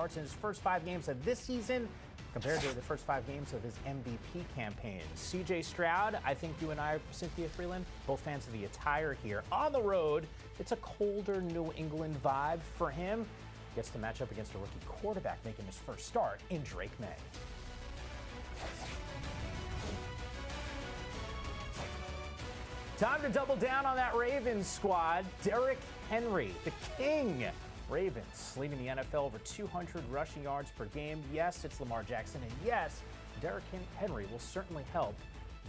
yards in his first 5 games of this season compared to the first 5 games of his MVP campaign. C.J. Stroud, I think you and I, Cynthia Freeland, both fans of the attire here. On the road, it's a colder New England vibe for him. Gets to match up against a rookie quarterback making his first start in Drake Maye. Time to double down on that Ravens squad. Derrick Henry, the king. Ravens leading the NFL over 200 rushing yards per game. Yes, it's Lamar Jackson, and yes, Derrick Henry will certainly help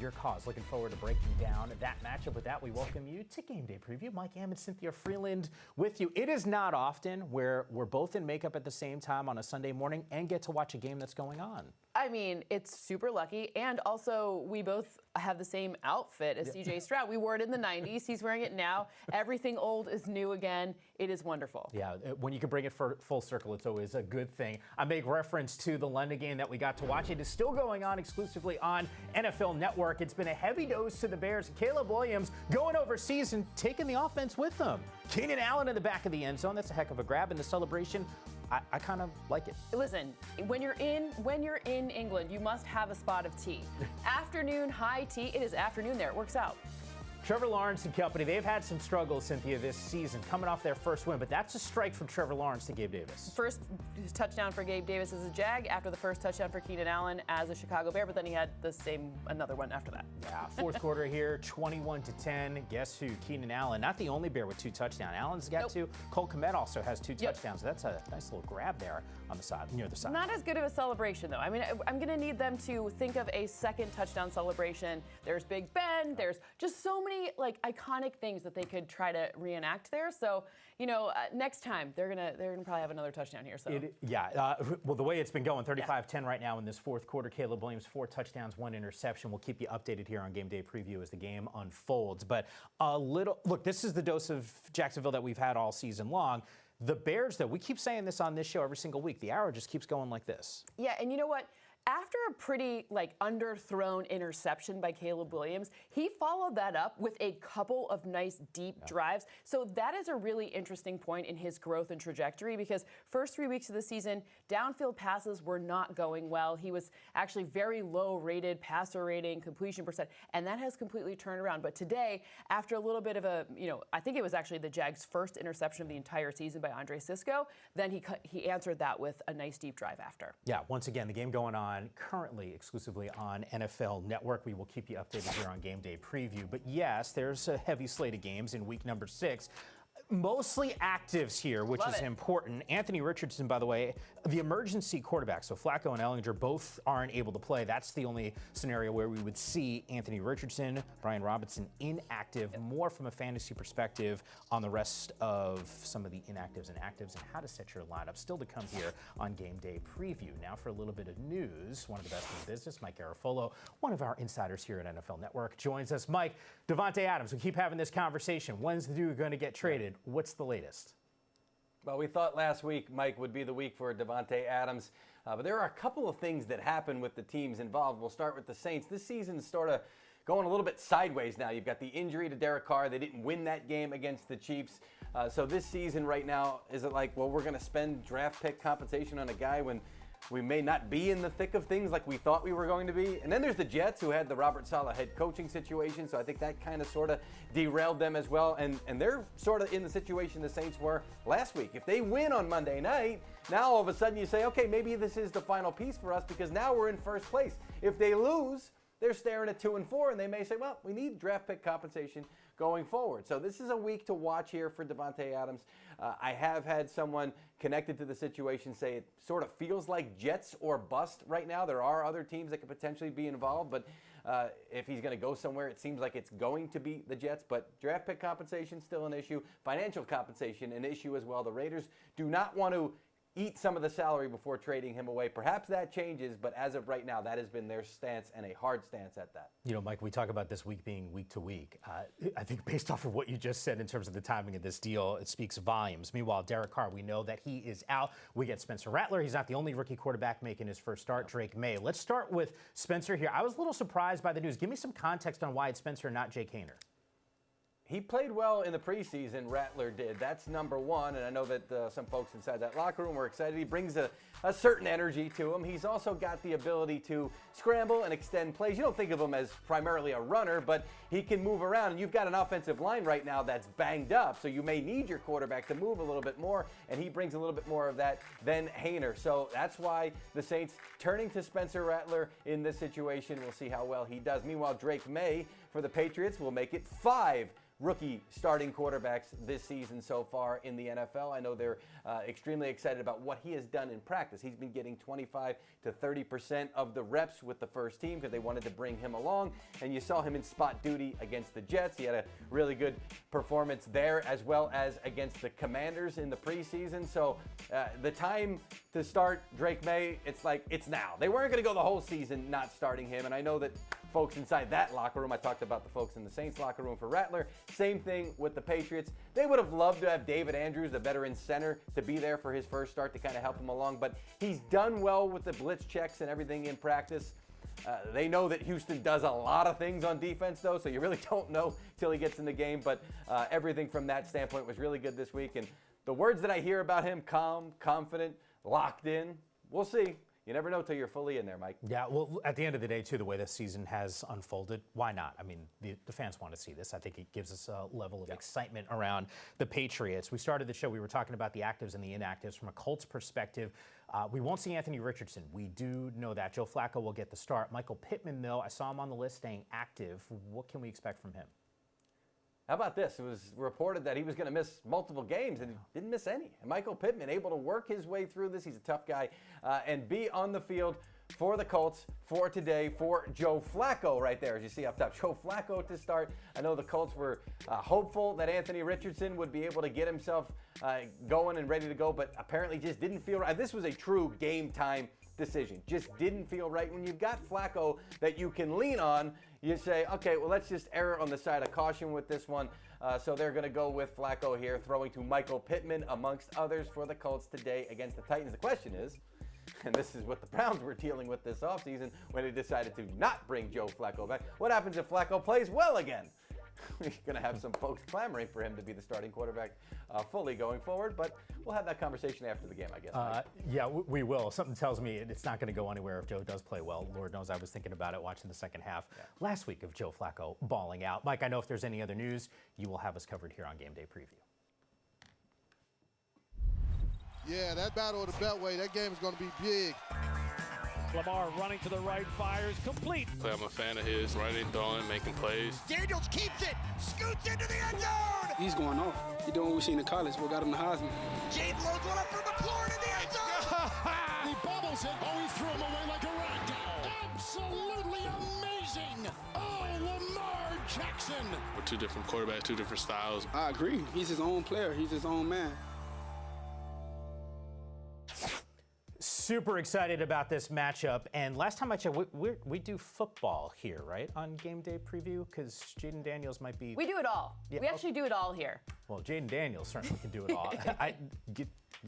your cause. Looking forward to breaking down that matchup. With that, we welcome you to Game Day Preview. Mike Am and Cynthia Freeland with you. It is not often where we're both in makeup at the same time on a Sunday morning and get to watch a game that's going on. I mean, it's super lucky, and also we both have the same outfit as C.J. Stroud. We wore it in the 90s. He's wearing it now. Everything old is new again. It is wonderful. Yeah, when you can bring it for full circle, it's always a good thing. I make reference to the London game that we got to watch. It is still going on exclusively on NFL Network. It's been a heavy dose to the Bears. Caleb Williams going overseas and taking the offense with them. Keenan Allen in the back of the end zone. That's a heck of a grab in the celebration. I kind of like it. Listen, when you're in England, you must have a spot of tea. Afternoon, high tea. It is afternoon there. It works out. Trevor Lawrence and company, they've had some struggles, Cynthia, this season, coming off their first win, but that's a strike from Trevor Lawrence to Gabe Davis. First touchdown for Gabe Davis as a Jag after the first touchdown for Keenan Allen as a Chicago Bear, but then he had another one after that. Yeah, fourth quarter here, 21-10. Guess who? Keenan Allen, not the only Bear with 2 touchdowns. Allen's got 2. Cole Kmet also has 2 touchdowns. So that's a nice little grab there on the side, near the side. Not as good of a celebration, though. I mean, I'm going to need them to think of a second touchdown celebration. There's Big Ben. There's just so many, iconic things that they could try to reenact there. So, next time they're gonna probably have another touchdown here. So well, the way it's been going, 35-10 right now in this fourth quarter. Caleb Williams, 4 touchdowns, 1 interception. We'll keep you updated here on Game Day Preview as the game unfolds. But look, this is the dose of Jacksonville that we've had all season long. The Bears, though, we keep saying this on this show every single week. The arrow just keeps going like this. Yeah, and you know what? After a pretty underthrown interception by Caleb Williams, he followed that up with a couple of nice deep drives. So that is a really interesting point in his growth and trajectory, because first 3 weeks of the season, downfield passes were not going well. He was actually very low rated passer rating, completion percent, and that has completely turned around. But today, after a little bit of I think it was actually the Jags' first interception of the entire season by Andre Sisco, then he answered that with a nice deep drive after. Yeah, once again, the game going on currently exclusively on NFL Network. We will keep you updated here on Game Day Preview. But yes, there's a heavy slate of games in week number 6. Mostly actives here, which is important. Anthony Richardson, by the way, the emergency quarterback. So Flacco and Ellinger both aren't able to play. That's the only scenario where we would see Anthony Richardson, Brian Robinson inactive, more from a fantasy perspective on the rest of some of the inactives and actives and how to set your lineup. Still to come here on Game Day Preview. Now for a little bit of news. One of the best in the business, Mike Garafolo, one of our insiders here at NFL Network, joins us. Mike, Davante Adams, we keep having this conversation. When's the dude going to get traded? What's the latest? Well, we thought last week, Mike, would be the week for Davante Adams. But there are a couple of things that happen with the teams involved. We'll start with the Saints. This season's sort of going a little bit sideways now. You've got the injury to Derek Carr. They didn't win that game against the Chiefs. So this season right now, is it like, well, we're going to spend draft pick compensation on a guy when we may not be in the thick of things like we thought we were going to be? And then there's the Jets, who had the Robert Saleh head coaching situation, so I think that kind of sort of derailed them as well. And they're sort of in the situation the Saints were last week. If they win on Monday night, now all of a sudden you say, okay, maybe this is the final piece for us because now we're in first place. If they lose, they're staring at 2-4, and they may say, well, we need draft pick compensation going forward. So this is a week to watch here for Davante Adams. I have had someone connected to the situation say it sort of feels like Jets or bust right now. There are other teams that could potentially be involved, but if he's going to go somewhere, it seems like it's going to be the Jets. But draft pick compensation still an issue. Financial compensation an issue as well. The Raiders do not want to eat some of the salary before trading him away. Perhaps that changes, but as of right now, that has been their stance, and a hard stance at that. You know, Mike, we talk about this week being week to week. I think based off of what you just said in terms of the timing of this deal, it speaks volumes. Meanwhile, Derek Carr, we know that he is out. We get Spencer Rattler. He's not the only rookie quarterback making his first start, Drake Maye. Let's start with Spencer here. I was a little surprised by the news. Give me some context on why it's Spencer and not Jake Haener. he played well in the preseason, Rattler did. That's number one, and I know that some folks inside that locker room were excited. He brings a certain energy to him. He's also got the ability to scramble and extend plays. You don't think of him as primarily a runner, but he can move around, and you've got an offensive line right now that's banged up, so you may need your quarterback to move a little bit more, and he brings a little bit more of that than Haener. So that's why the Saints turning to Spencer Rattler in this situation. We'll see how well he does. Meanwhile, Drake Maye for the Patriots will make it 5 rookie starting quarterbacks this season so far in the NFL. I know they're extremely excited about what he has done in practice. He's been getting 25 to 30% of the reps with the first team because they wanted to bring him along. And you saw him in spot duty against the Jets. He had a really good performance there as well as against the Commanders in the preseason. So the time to start Drake Maye, it's now. They weren't going to go the whole season not starting him. And I know that folks inside that locker room, I talked about the folks in the Saints locker room for Rattler, same thing with the Patriots. They would have loved to have David Andrews, the veteran center, to be there for his first start to kind of help him along, but he's done well with the blitz checks and everything in practice. They know that Houston does a lot of things on defense, though, so you really don't know till he gets in the game, but everything from that standpoint was really good this week, and the words that I hear about him, calm, confident, locked in, we'll see. You never know till you're fully in there, Mike. Yeah, well, at the end of the day, too, the way this season has unfolded, why not? I mean, the fans want to see this. I think it gives us a level of excitement around the Patriots. We started the show, we were talking about the actives and the inactives. From a Colts perspective, we won't see Anthony Richardson. We do know that. Joe Flacco will get the start. Michael Pittman, though, I saw him on the list staying active. What can we expect from him? How about this? It was reported that he was going to miss multiple games, and he didn't miss any. And Michael Pittman able to work his way through this. He's a tough guy, and be on the field for the Colts for today for Joe Flacco right there, as you see up top. Joe Flacco to start. I know the Colts were hopeful that Anthony Richardson would be able to get himself going and ready to go, but apparently just didn't feel right. This was a true game time decision. Just didn't feel right. When you've got Flacco that you can lean on, you say, okay, well, let's just err on the side of caution with this one. So they're going to go with Flacco here, throwing to Michael Pittman, amongst others, for the Colts today against the Titans. The question is, and this is what the Browns were dealing with this offseason when they decided to not bring Joe Flacco back. What happens if Flacco plays well again? We're going to have some folks clamoring for him to be the starting quarterback fully going forward, but we'll have that conversation after the game, I guess. Yeah, we will. Something tells me it's not going to go anywhere if Joe does play well. Lord knows I was thinking about it watching the second half last week of Joe Flacco balling out. Mike, I know if there's any other news, you will have us covered here on Game Day Preview. Yeah, that battle of the Beltway, that game is going to be big. Lamar running to the right, fires, complete. I'm a fan of his, running, throwing, making plays. Daniels keeps it, scoots into the end zone. He's going off. He's doing what we seen in college, what got him the Heisman. James loads one up for McLaurin in the end zone. He bobbles it. Oh, he threw him away like a rag doll. Absolutely amazing. Oh, Lamar Jackson. We're two different quarterbacks, two different styles. I agree. He's his own player. He's his own man. Super excited about this matchup. And last time I checked, we do football here, right, on Game Day Preview? Because Jaden Daniels might be... We do it all. Yeah, we actually do it all here. Well, Jaden Daniels certainly can do it all.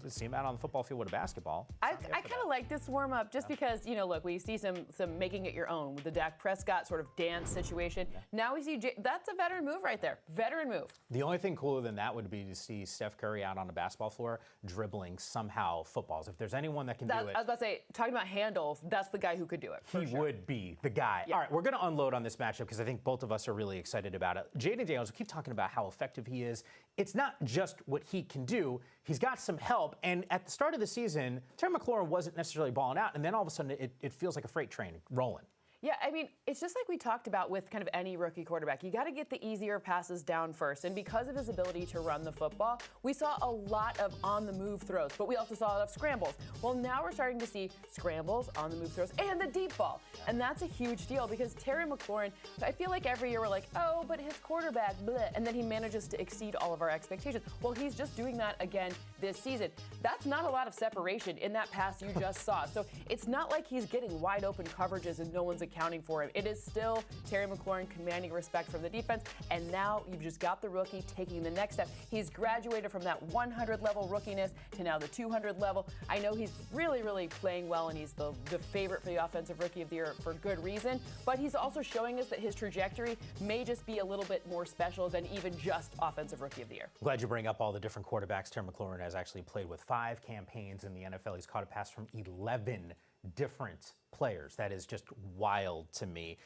See him out on the football field with a basketball. I kind of like this warm-up just because, you know, look, we see some making it your own with the Dak Prescott sort of dance situation. Now we see, that's a veteran move right there. Veteran move. The only thing cooler than that would be to see Steph Curry out on the basketball floor dribbling somehow footballs. If there's anyone that can do it. I was about to say, talking about handles, that's the guy who could do it. He would be the guy. Yeah. All right, we're going to unload on this matchup because I think both of us are really excited about it. Jaden Daniels, we keep talking about how effective he is. It's not just what he can do. He's got some help. And at the start of the season, Terry McLaurin wasn't necessarily balling out. And then all of a sudden, it feels like a freight train rolling. Yeah, I mean, it's just like we talked about with kind of any rookie quarterback. You got to get the easier passes down first. And because of his ability to run the football, we saw a lot of on-the-move throws, but we also saw a lot of scrambles. Well, now we're starting to see scrambles, on-the-move throws, and the deep ball. And that's a huge deal because Terry McLaurin, I feel like every year we're like, oh, but his quarterback, bleh, and then he manages to exceed all of our expectations. Well, he's just doing that again this season. That's not a lot of separation in that pass you just saw. So it's not like he's getting wide open coverages and no one's accounting for him. It is still Terry McLaurin commanding respect from the defense, and now you've just got the rookie taking the next step. He's graduated from that 100 level rookiness to now the 200 level. I know he's really, really playing well, and he's the favorite for the Offensive Rookie of the Year for good reason, but he's also showing us that his trajectory may just be a little bit more special than even just Offensive Rookie of the Year. Glad you bring up all the different quarterbacks. Terry McLaurin has actually played with 5 campaigns in the NFL. He's caught a pass from 11 different players. That is just wild to me.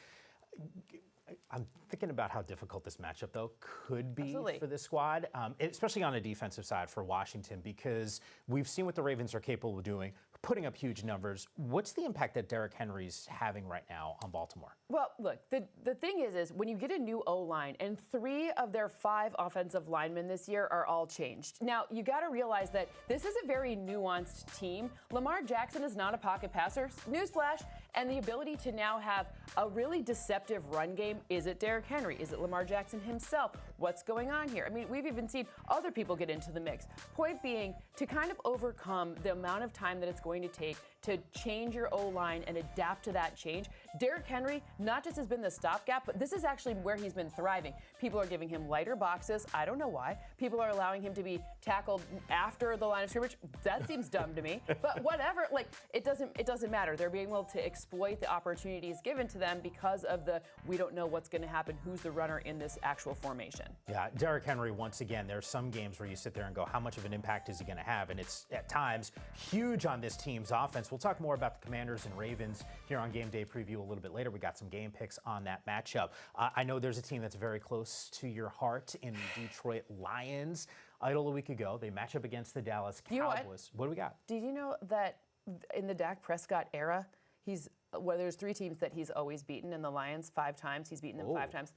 I'm thinking about how difficult this matchup, though, could be for this squad, especially on the defensive side for Washington, because we've seen what the Ravens are capable of doing, putting up huge numbers. What's the impact that Derrick Henry's having right now on Baltimore? Well, look, the thing is when you get a new O-line, and 3 of their 5 offensive linemen this year are all changed. Now, you got to realize that this is a very nuanced team. Lamar Jackson is not a pocket passer. Newsflash. And the ability to now have a really deceptive run game. Is it Derrick Henry? Is it Lamar Jackson himself? What's going on here? I mean, we've even seen other people get into the mix. Point being, to kind of overcome the amount of time that it's going to take to change your O-line and adapt to that change, Derrick Henry not just has been the stopgap, but this is actually where he's been thriving. People are giving him lighter boxes. I don't know why. People are allowing him to be tackled after the line of scrimmage. That seems dumb to me. But whatever, like it doesn't matter. They're being able to exploit the opportunities given to them because of we don't know what's going to happen, who's the runner in this actual formation. Yeah, Derrick Henry, once again, there's some games where you sit there and go, how much of an impact is he going to have? And it's at times huge on this team's offense. We'll talk more about the Commanders and Ravens here on Game Day Preview a little bit later. We got some game picks on that matchup. I know there's a team that's very close to your heart in the Detroit Lions. Idle a week ago, they match up against the Dallas Cowboys. What do we got? Did you know that in the Dak Prescott era, there's 3 teams that he's always beaten in the Lions 5 times. He's beaten them 5 times.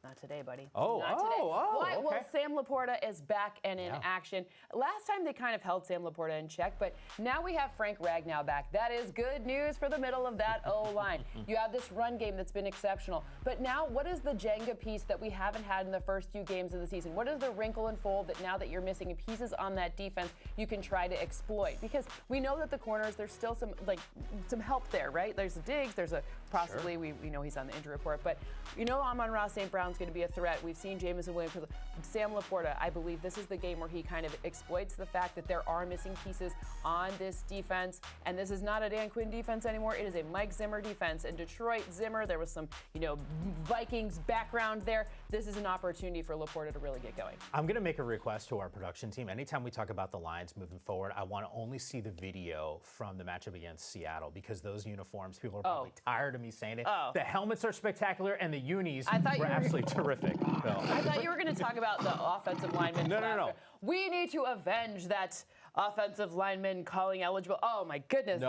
Not today, buddy. Not today. Why? Okay. Well, Sam Laporta is back and in action. Last time they kind of held Sam Laporta in check, but now we have Frank Ragnow back. That is good news for the middle of that O-line. You have this run game that's been exceptional. But now, what is the Jenga piece that we haven't had in the first few games of the season? What is the wrinkle and fold that now that you're missing pieces on that defense, you can try to exploit? Because we know that the corners, there's still some help there, right? There's a Diggs, there's a possibly, we know he's on the injury report, but Amon-Ra St. Brown's going to be a threat. We've seen Jameson Williams. Sam Laporta, I believe this is the game where he kind of exploits the fact that there are missing pieces on this defense, and this is not a Dan Quinn defense anymore. It is a Mike Zimmer defense. And Detroit, Zimmer, there was some, Vikings background there. This is an opportunity for Laporta to really get going. I'm going to make a request to our production team. Anytime we talk about the Lions moving forward, I want to only see the video from the matchup against Seattle, because those uniforms, people are probably tired of me saying it. The helmets are spectacular, and the unis were absolutely terrific. I thought you were going to talk about the offensive lineman. No. We need to avenge that offensive lineman calling eligible. Oh, my goodness.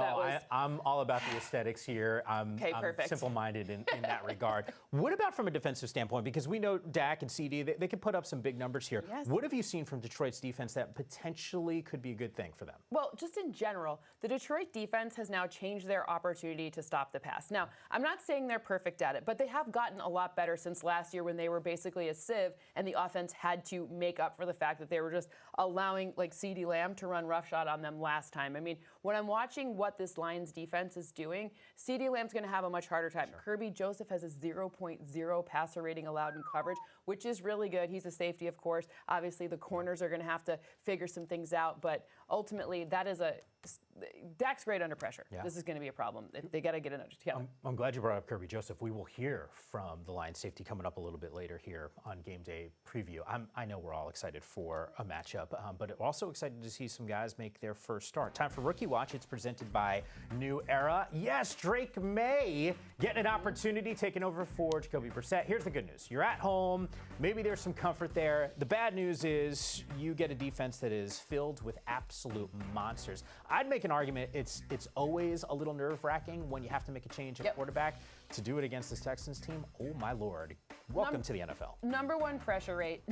I'm all about the aesthetics here. I'm simple-minded in that regard. What about from a defensive standpoint? Because we know Dak and CD, they could put up some big numbers here. Yes. What have you seen from Detroit's defense that potentially could be a good thing for them? Well, just in general, the Detroit defense has now changed their opportunity to stop the pass. Now, I'm not saying they're perfect at it, but they have gotten a lot better since last year when they were basically a sieve and the offense had to make up for the fact that they were just allowing CeeDee Lamb to run roughshod on them last time. I mean, when I'm watching what this Lions defense is doing, CeeDee Lamb's going to have a much harder time. Kirby Joseph has a 0.0 passer rating allowed in coverage, which is really good. He's a safety, of course. Obviously, the corners are going to have to figure some things out, but ultimately, Dak's great under pressure. Yeah. This is going to be a problem. They got to get it together. I'm glad you brought up Kirby Joseph. We will hear from the Lions safety coming up a little bit later here on Game Day Preview. I know we're all excited for a matchup, but we're also excited to see some guys make their first start. Time for Rookie Watch. It's presented by New Era. Yes, Drake Maye getting an opportunity, taking over for Jacoby Brissett. Here's the good news. You're at home. Maybe there's some comfort there. The bad news is you get a defense that is filled with absolute monsters. I'd make an argument it's always a little nerve-wracking when you have to make a change at quarterback. To do it against this Texans team, oh my Lord. Welcome to the NFL. Number one pressure rate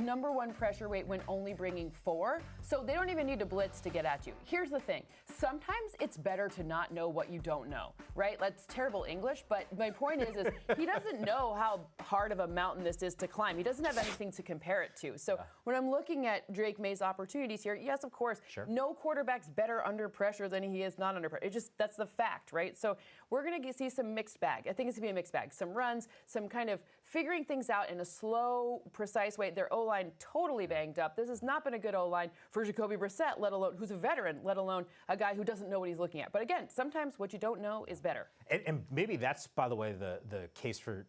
when only bringing 4. So they don't even need to blitz to get at you. Here's the thing. Sometimes it's better to not know what you don't know, right? That's terrible English, but my point is he doesn't know how hard of a mountain this is to climb. He doesn't have anything to compare it to. So when I'm looking at Drake Maye's opportunities here, yes, of course, no quarterback's better under pressure than he is not under pressure. That's the fact, right? So we're going to see some mixed bag. I think it's going to be a mixed bag. Some runs, some kind of figuring things out in a slow, precise way. Their O-line totally banged up. This has not been a good O-line for Jacoby Brissett, let alone who's a veteran, let alone a guy who doesn't know what he's looking at. But again, sometimes what you don't know is better. And maybe that's, by the way, the case for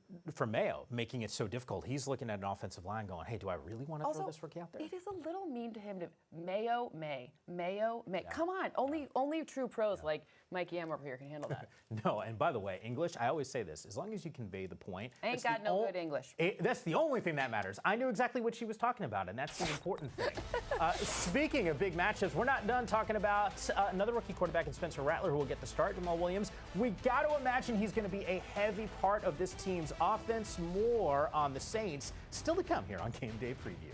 Mayo, making it so difficult. He's looking at an offensive line going, hey, do I really want to throw this rookie out there? It is a little mean to him to Mayo, May. Yeah. Come on, only true pros like Mike Yam over here can handle that. No, and by the way, English, I always say this, as long as you convey the point. I ain't got no good English. That's the only thing that matters. I knew exactly what she was talking about, and that's the important thing. Speaking of big matchups, we're not done talking about another rookie quarterback in Spencer Rattler who will get the start, Jamal Williams. We got to imagine he's going to be a heavy part of this team's offense. More on the Saints still to come here on Game Day Preview.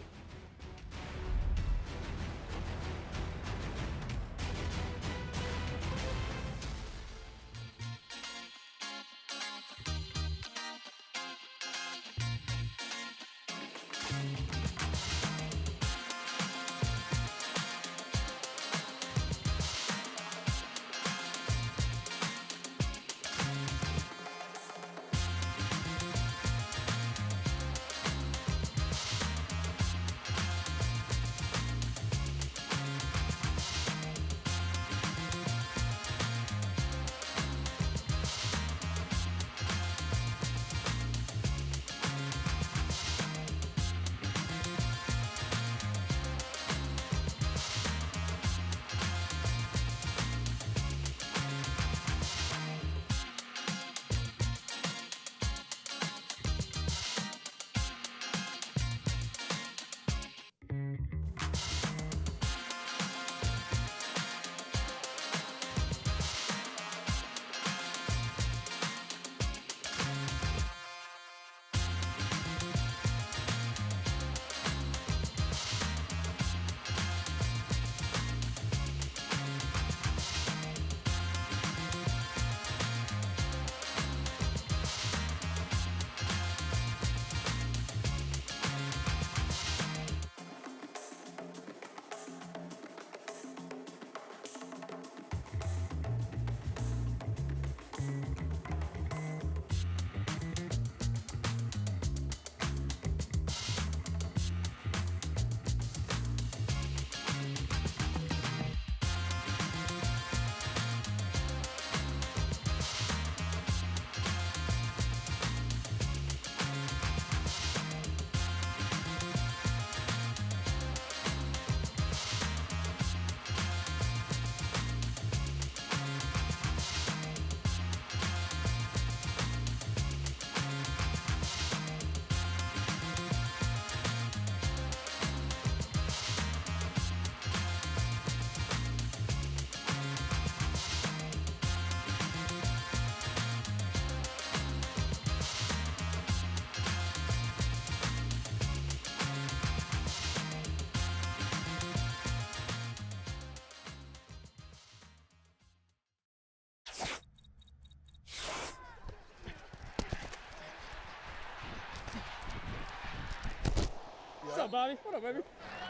What's up, Bobby? What up, baby?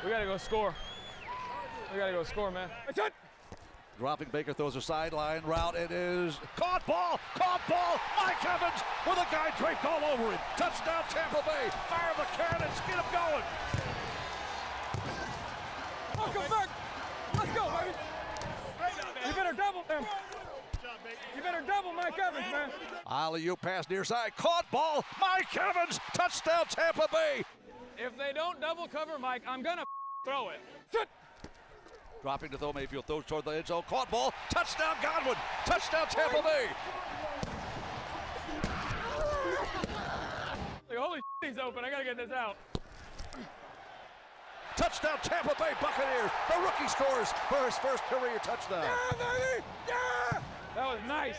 We gotta go score. We gotta go score, man. That's it. Dropping, Baker throws a sideline route. It is caught ball. Mike Evans with a guy draped all over him. Touchdown, Tampa Bay. Fire the cannons. Get him going. Welcome back. Let's go, baby. You better double him. You better double Mike Evans, man. Alley-oop pass near side. Caught ball. Mike Evans. Touchdown, Tampa Bay. If they don't double cover Mike, I'm gonna throw it. Sit. Dropping to throw, Mayfield throws toward the end zone. Caught ball. Touchdown, Godwin. Touchdown, Tampa Bay. Like, holy shit, he's open. I gotta get this out. Touchdown, Tampa Bay Buccaneers. The rookie scores for his first career touchdown. Yeah, baby. Yeah. That was nice.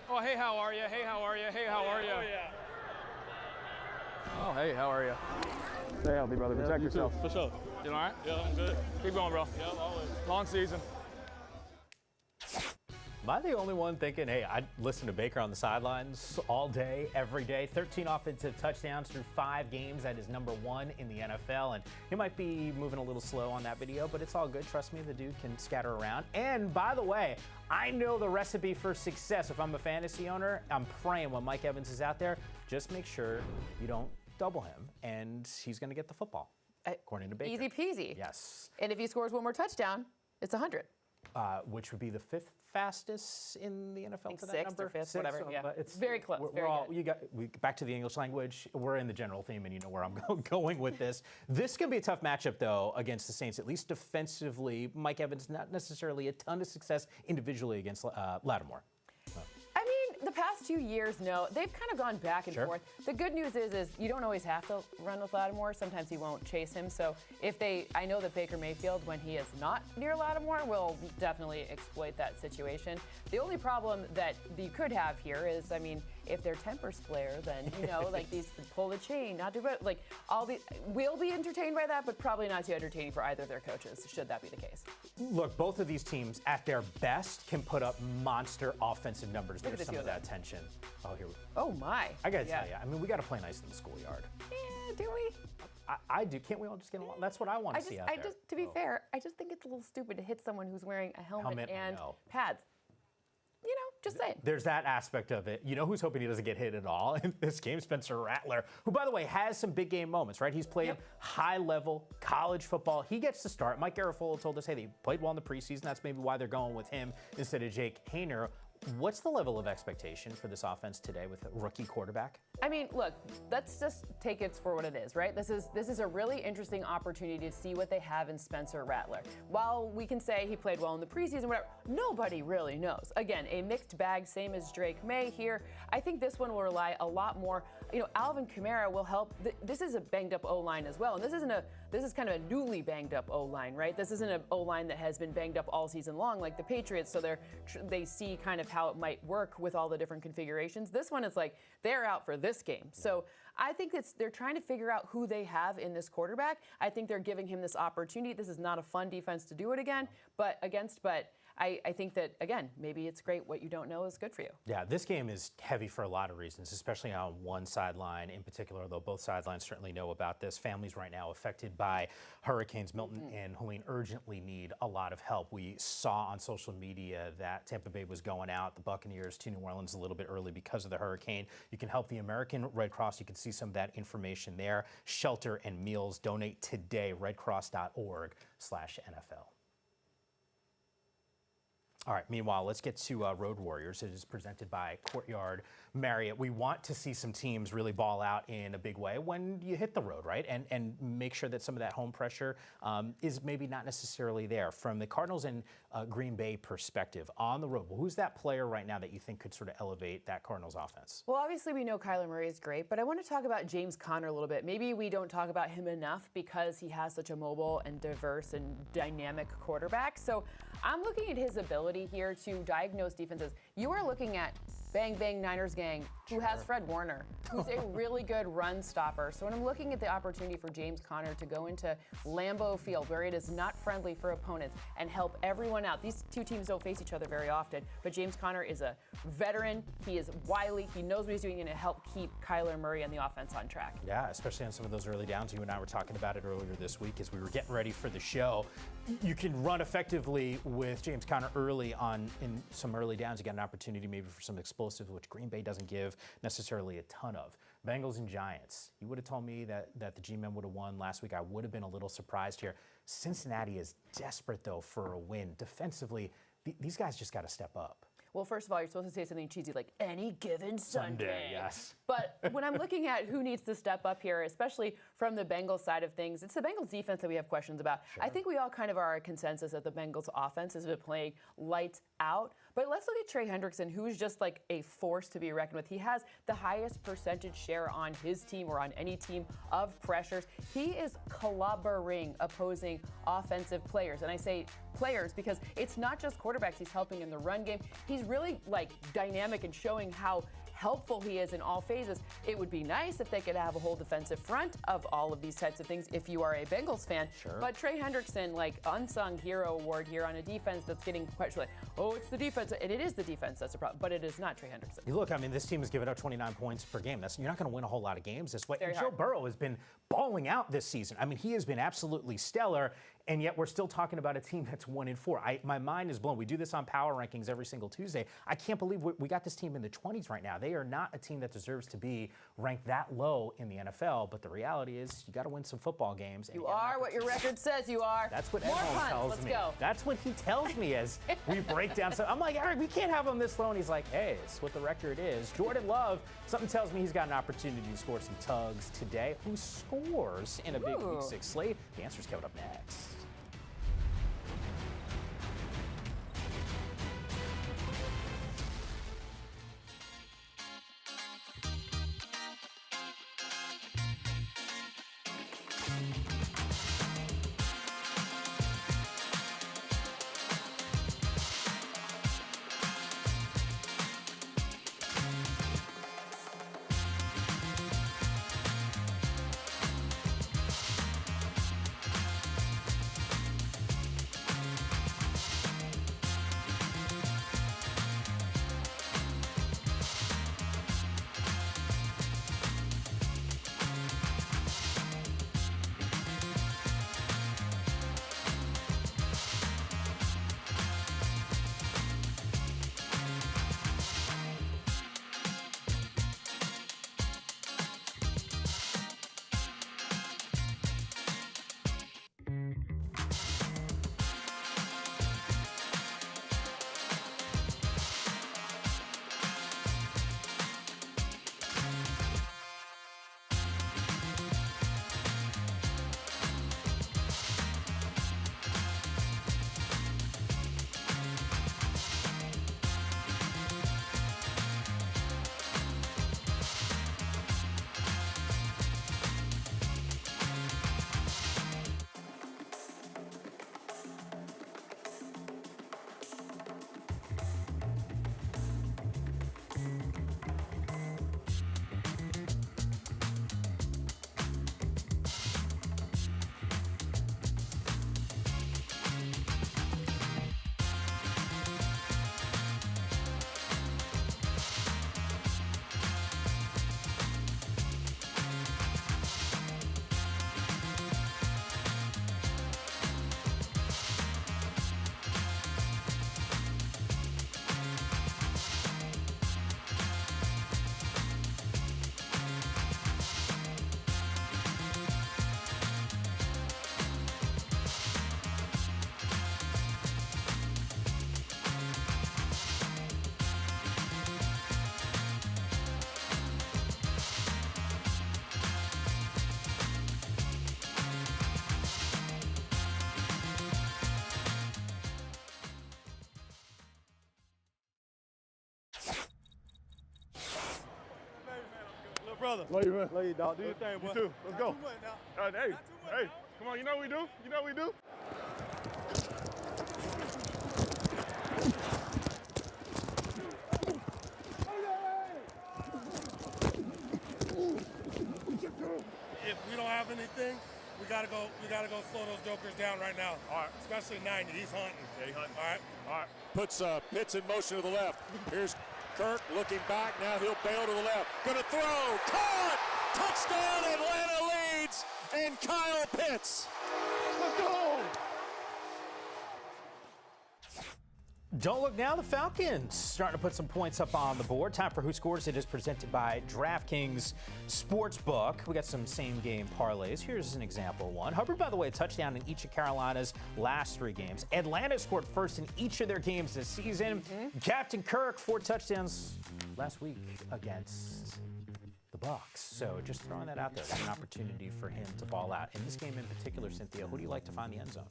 Oh, hey, how are you? Hey, how are you? Hey, how are you? Oh, yeah. Oh, hey, how are you? Stay healthy, brother. Protect yourself. For sure. You all right? Yeah, I'm good. Keep going, bro. Yeah, always. Long season. Am I the only one thinking, hey, I'd listen to Baker on the sidelines all day, every day? 13 offensive touchdowns through 5 games. That is number 1 in the NFL. And he might be moving a little slow on that video, but it's all good. Trust me, the dude can scatter around. And by the way, I know the recipe for success. If I'm a fantasy owner, I'm praying when Mike Evans is out there, just make sure you don't double him, and he's going to get the football, according to Baker. Easy peasy. Yes. And if he scores one more touchdown, it's 100. Which would be the 5th fastest in the NFL to that 6th number. or 5th, 6th, whatever. so, Yeah, it's very close. We're very all, good. back to the English language. We're in the general theme, and you know where I'm going with this. This can be a tough matchup, though, against the Saints, at least defensively. Mike Evans, not necessarily a ton of success individually against Lattimore. I mean, the past 2 years, no, they've kind of gone back and forth. The good news is you don't always have to run with Lattimore. Sometimes he won't chase him. So I know that Baker Mayfield, when he is not near Lattimore, will definitely exploit that situation. The only problem that you could have here is, I mean, if they're temper splayer, then, you know, like these pull the chain, not do it, like all the, we'll be entertained by that, but probably not too entertaining for either of their coaches, should that be the case. Look, both of these teams, at their best, can put up monster offensive numbers. There's some of that tension. Oh, here we go. Oh, my. I got to tell you, I mean, we got to play nice in the schoolyard. Yeah, do we? I do. Can't we all just get along? That's what I want to see out there. To be fair, I just think it's a little stupid to hit someone who's wearing a helmet and pads. You know, just saying. There's that aspect of it. You know who's hoping he doesn't get hit at all in this game? Spencer Rattler, who, by the way, has some big game moments, right? He's played high-level college football. He gets to start. Mike Garafolo told us, hey, they played well in the preseason. That's maybe why they're going with him instead of Jake Haener. What's the level of expectation for this offense today with a rookie quarterback? I mean, look, let's just take it for what it is, right? This is a really interesting opportunity to see what they have in Spencer Rattler. While we can say he played well in the preseason, whatever, nobody really knows. Again, a mixed bag, same as Drake Maye here. I think this one will rely a lot more. You know, Alvin Kamara will help. This is a banged up O-line as well, and this is kind of a newly banged up O-line, right? This isn't an O-line that has been banged up all season long like the Patriots, so they see kind of how it might work with all the different configurations. This one is like they're out for this game. So I think they're trying to figure out who they have in this quarterback. I think they're giving him this opportunity. This is not a fun defense to do it but I think that, again, maybe it's great. What you don't know is good for you. Yeah, this game is heavy for a lot of reasons, especially on one sideline in particular, though both sidelines certainly know about this. Families right now affected by Hurricanes Milton and Helene urgently need a lot of help. We saw on social media that Tampa Bay was going out, the Buccaneers to New Orleans a little bit early because of the hurricane. You can help the American Red Cross. You can see some of that information there. Shelter and meals. Donate today, redcross.org/NFL. All right, meanwhile, let's get to Road Warriors. It is presented by Courtyard Marriott. We want to see some teams really ball out in a big way when you hit the road, right? And make sure that some of that home pressure is maybe not necessarily there. From the Cardinals and Green Bay perspective, on the road, well, who's that player right now that you think could sort of elevate that Cardinals offense? Well, obviously we know Kyler Murray is great, but I want to talk about James Conner a little bit. Maybe we don't talk about him enough because he has such a mobile and diverse and dynamic quarterback. So I'm looking at his ability here to diagnose defenses. You are looking at Bang Bang Niners gang, who has Fred Warner, who's a really good run stopper. So when I'm looking at the opportunity for James Conner to go into Lambeau Field, where it is not friendly for opponents, and help everyone out. These two teams don't face each other very often, but James Conner is a veteran. He is wily. He knows what he's doing, and to help keep Kyler Murray and the offense on track. Yeah, especially on some of those early downs. You and I were talking about it earlier this week as we were getting ready for the show. You can run effectively with James Conner early on in some early downs. You get an opportunity maybe for some explosives, which Green Bay doesn't give necessarily a ton of. Bengals and Giants. You would have told me that the G-men would have won last week. I would have been a little surprised here. Cincinnati is desperate, though, for a win. Defensively, these guys just got to step up. Well, first of all, you're supposed to say something cheesy like any given Sunday. Yes. But when I'm looking at who needs to step up here, especially from the Bengals side of things, it's the Bengals defense that we have questions about. Sure. I think we all kind of are a consensus that the Bengals offense has been playing lights out. But let's look at Trey Hendrickson, who's just like a force to be reckoned with. He has the highest percentage share on his team or on any team of pressures. He is clobbering opposing offensive players. And I say players because it's not just quarterbacks he's helping in the run game. He's really like dynamic and showing how helpful he is in all phases. It would be nice if they could have a whole defensive front of all of these types of things if you are a Bengals fan. Sure. But Trey Hendrickson, like unsung hero award here on a defense that's getting questioned. Like, oh, it's the defense. And it is the defense that's a problem, but it is not Trey Hendrickson. Look, I mean, this team has given up 29 points per game. You're not going to win a whole lot of games this way. Very And Joe Burrow has been balling out this season. I mean, he has been absolutely stellar. And yet we're still talking about a team that's 1-4. My mind is blown. We do this on Power Rankings every single Tuesday. I can't believe we got this team in the 20s right now. They are not a team that deserves to be ranked that low in the NFL. But the reality is you got to win some football games. You are what your record says you are. That's what More Ed Holmes puns. tells Let's me. go. That's what he tells me as we break down. So I'm like, Eric, we can't have him this low. And he's like, hey, it's what the record is. Jordan Love, something tells me he's got an opportunity to score some tugs today. Who scores in a big Week 6 slate? The answer's coming up next. Brother. Love you, man. Love you, dog. Do your thing, boy. You too. Let's go. Hey, come on. You know what we do. You know what we do. If we don't have anything, we gotta go slow those jokers down right now. All right. Especially 90. He's hunting. Yeah, he's hunting. All right. Puts Pitts in motion to the left. Here's Kirk looking back. Now he'll bail to the left. Gonna throw. Caught! Touchdown! Atlanta leads. And Kyle Pitts. Let's go! Don't look now, the Falcons starting to put some points up on the board. Time for Who Scores. It is presented by DraftKings Sportsbook. We got some same-game parlays. Here's an example one. Hubbard, by the way, a touchdown in each of Carolina's last 3 games. Atlanta scored first in each of their games this season. Captain Kirk, 4 touchdowns last week against the Bucs. So just throwing that out there. That's an opportunity for him to ball out. In this game in particular, Cynthia, who do you like to find the end zone?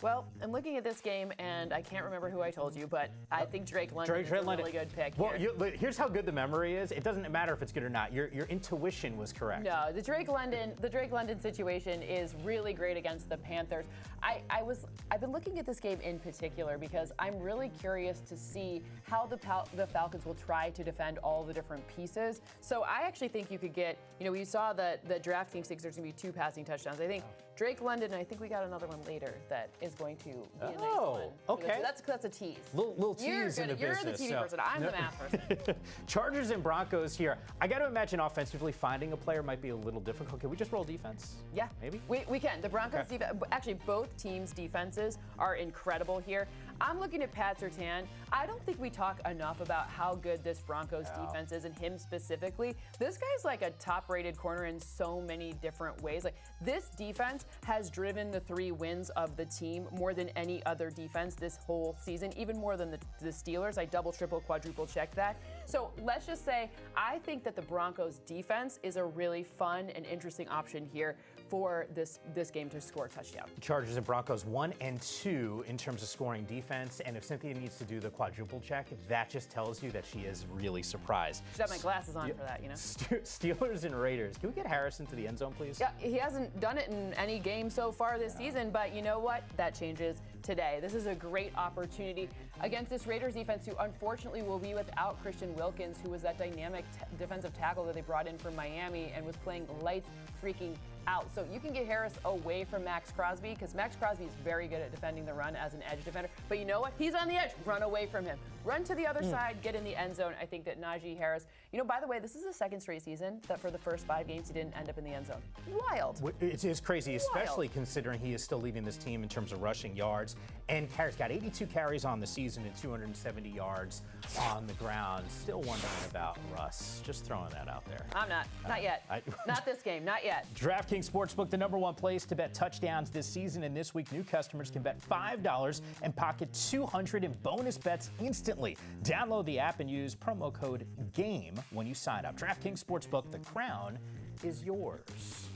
Well, I'm looking at this game, and I can't remember who I told you, but I think Drake London is a really good pick here. Well, here's how good the memory is. It doesn't matter if it's good or not. Your intuition was correct. No, the Drake London situation is really great against the Panthers. I've been looking at this game in particular because I'm really curious to see how the Falcons will try to defend all the different pieces. So I actually think you could get, we saw that DraftKings thinks there's going to be 2 passing touchdowns. I think Drake London, and I think we got another one later that is going to be a nice one. Okay. That's a tease. Little tease in the business. You're the TV person. I'm the math person. Chargers and Broncos here. I got to imagine offensively finding a player might be a little difficult. Can we just roll defense? Yeah. Maybe? We can. The Broncos defense, actually both teams' defenses are incredible here. I'm looking at Pat Surtain. I don't think we talk enough about how good this Broncos defense is, and him specifically. This guy's like a top-rated corner in so many different ways. Like, this defense has driven the 3 wins of the team more than any other defense this whole season, even more than the Steelers. I double, triple, quadruple checked that. So let's just say I think that the Broncos defense is a really fun and interesting option here for this game to score a touchdown. Chargers and Broncos 1 and 2 in terms of scoring defense, and if Cynthia needs to do the quadruple check, that just tells you that she is really surprised. Should have my glasses on for that, Steelers and Raiders. Can we get Harris into the end zone, please? Yeah, he hasn't done it in any game so far this season, but you know what? That changes today. This is a great opportunity against this Raiders defense, who unfortunately will be without Christian Wilkins, who was that dynamic defensive tackle that they brought in from Miami and was playing lights freaking out. So you can get Harris away from Max Crosby, because Max Crosby is very good at defending the run as an edge defender. But you know what? He's on the edge. Run away from him. Run to the other side, get in the end zone. I think that Najee Harris, by the way, this is the 2nd straight season that for the first 5 games he didn't end up in the end zone. Wild. It is crazy, especially considering he is still leading this team in terms of rushing yards. And Harris got 82 carries on the season and 270 yards on the ground. Still wondering about Russ. Just throwing that out there. I'm not. Not yet. Not this game. Not yet. DraftKings Sportsbook, the #1 place to bet touchdowns this season. And this week, new customers can bet $5 and pocket $200 in bonus bets instantly. Download the app and use promo code GAME when you sign up. DraftKings Sportsbook, the crown is yours.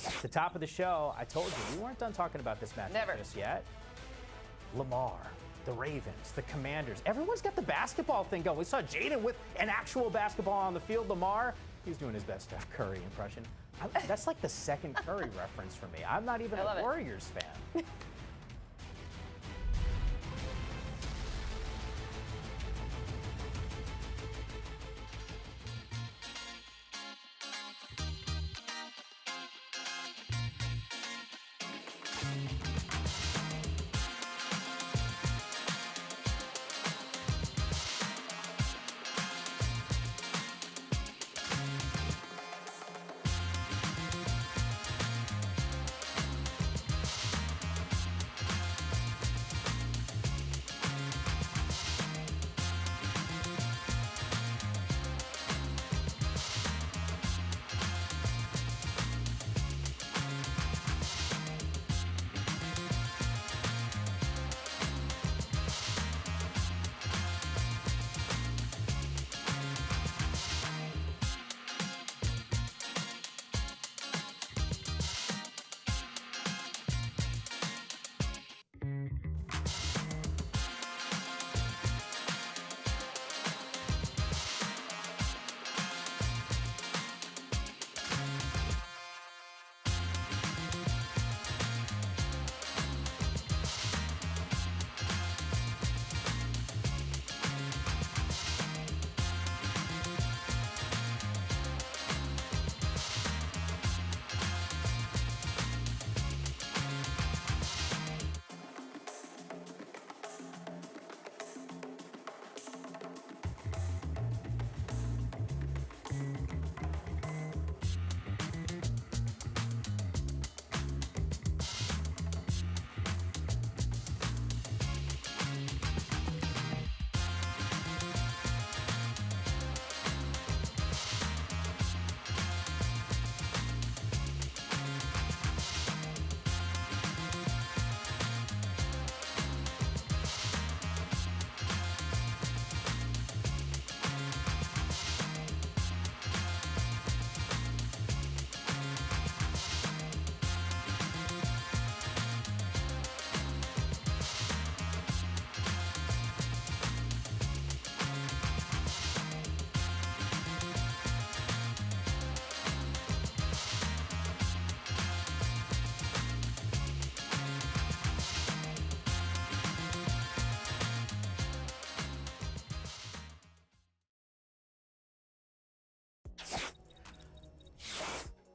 At the top of the show, I told you, we weren't done talking about this matchup just yet. Lamar, the Ravens, the Commanders. Everyone's got the basketball thing going. We saw Jaden with an actual basketball on the field. Lamar, he's doing his best Steph Curry impression. That's like the second Curry reference for me. I'm not even a Warriors fan.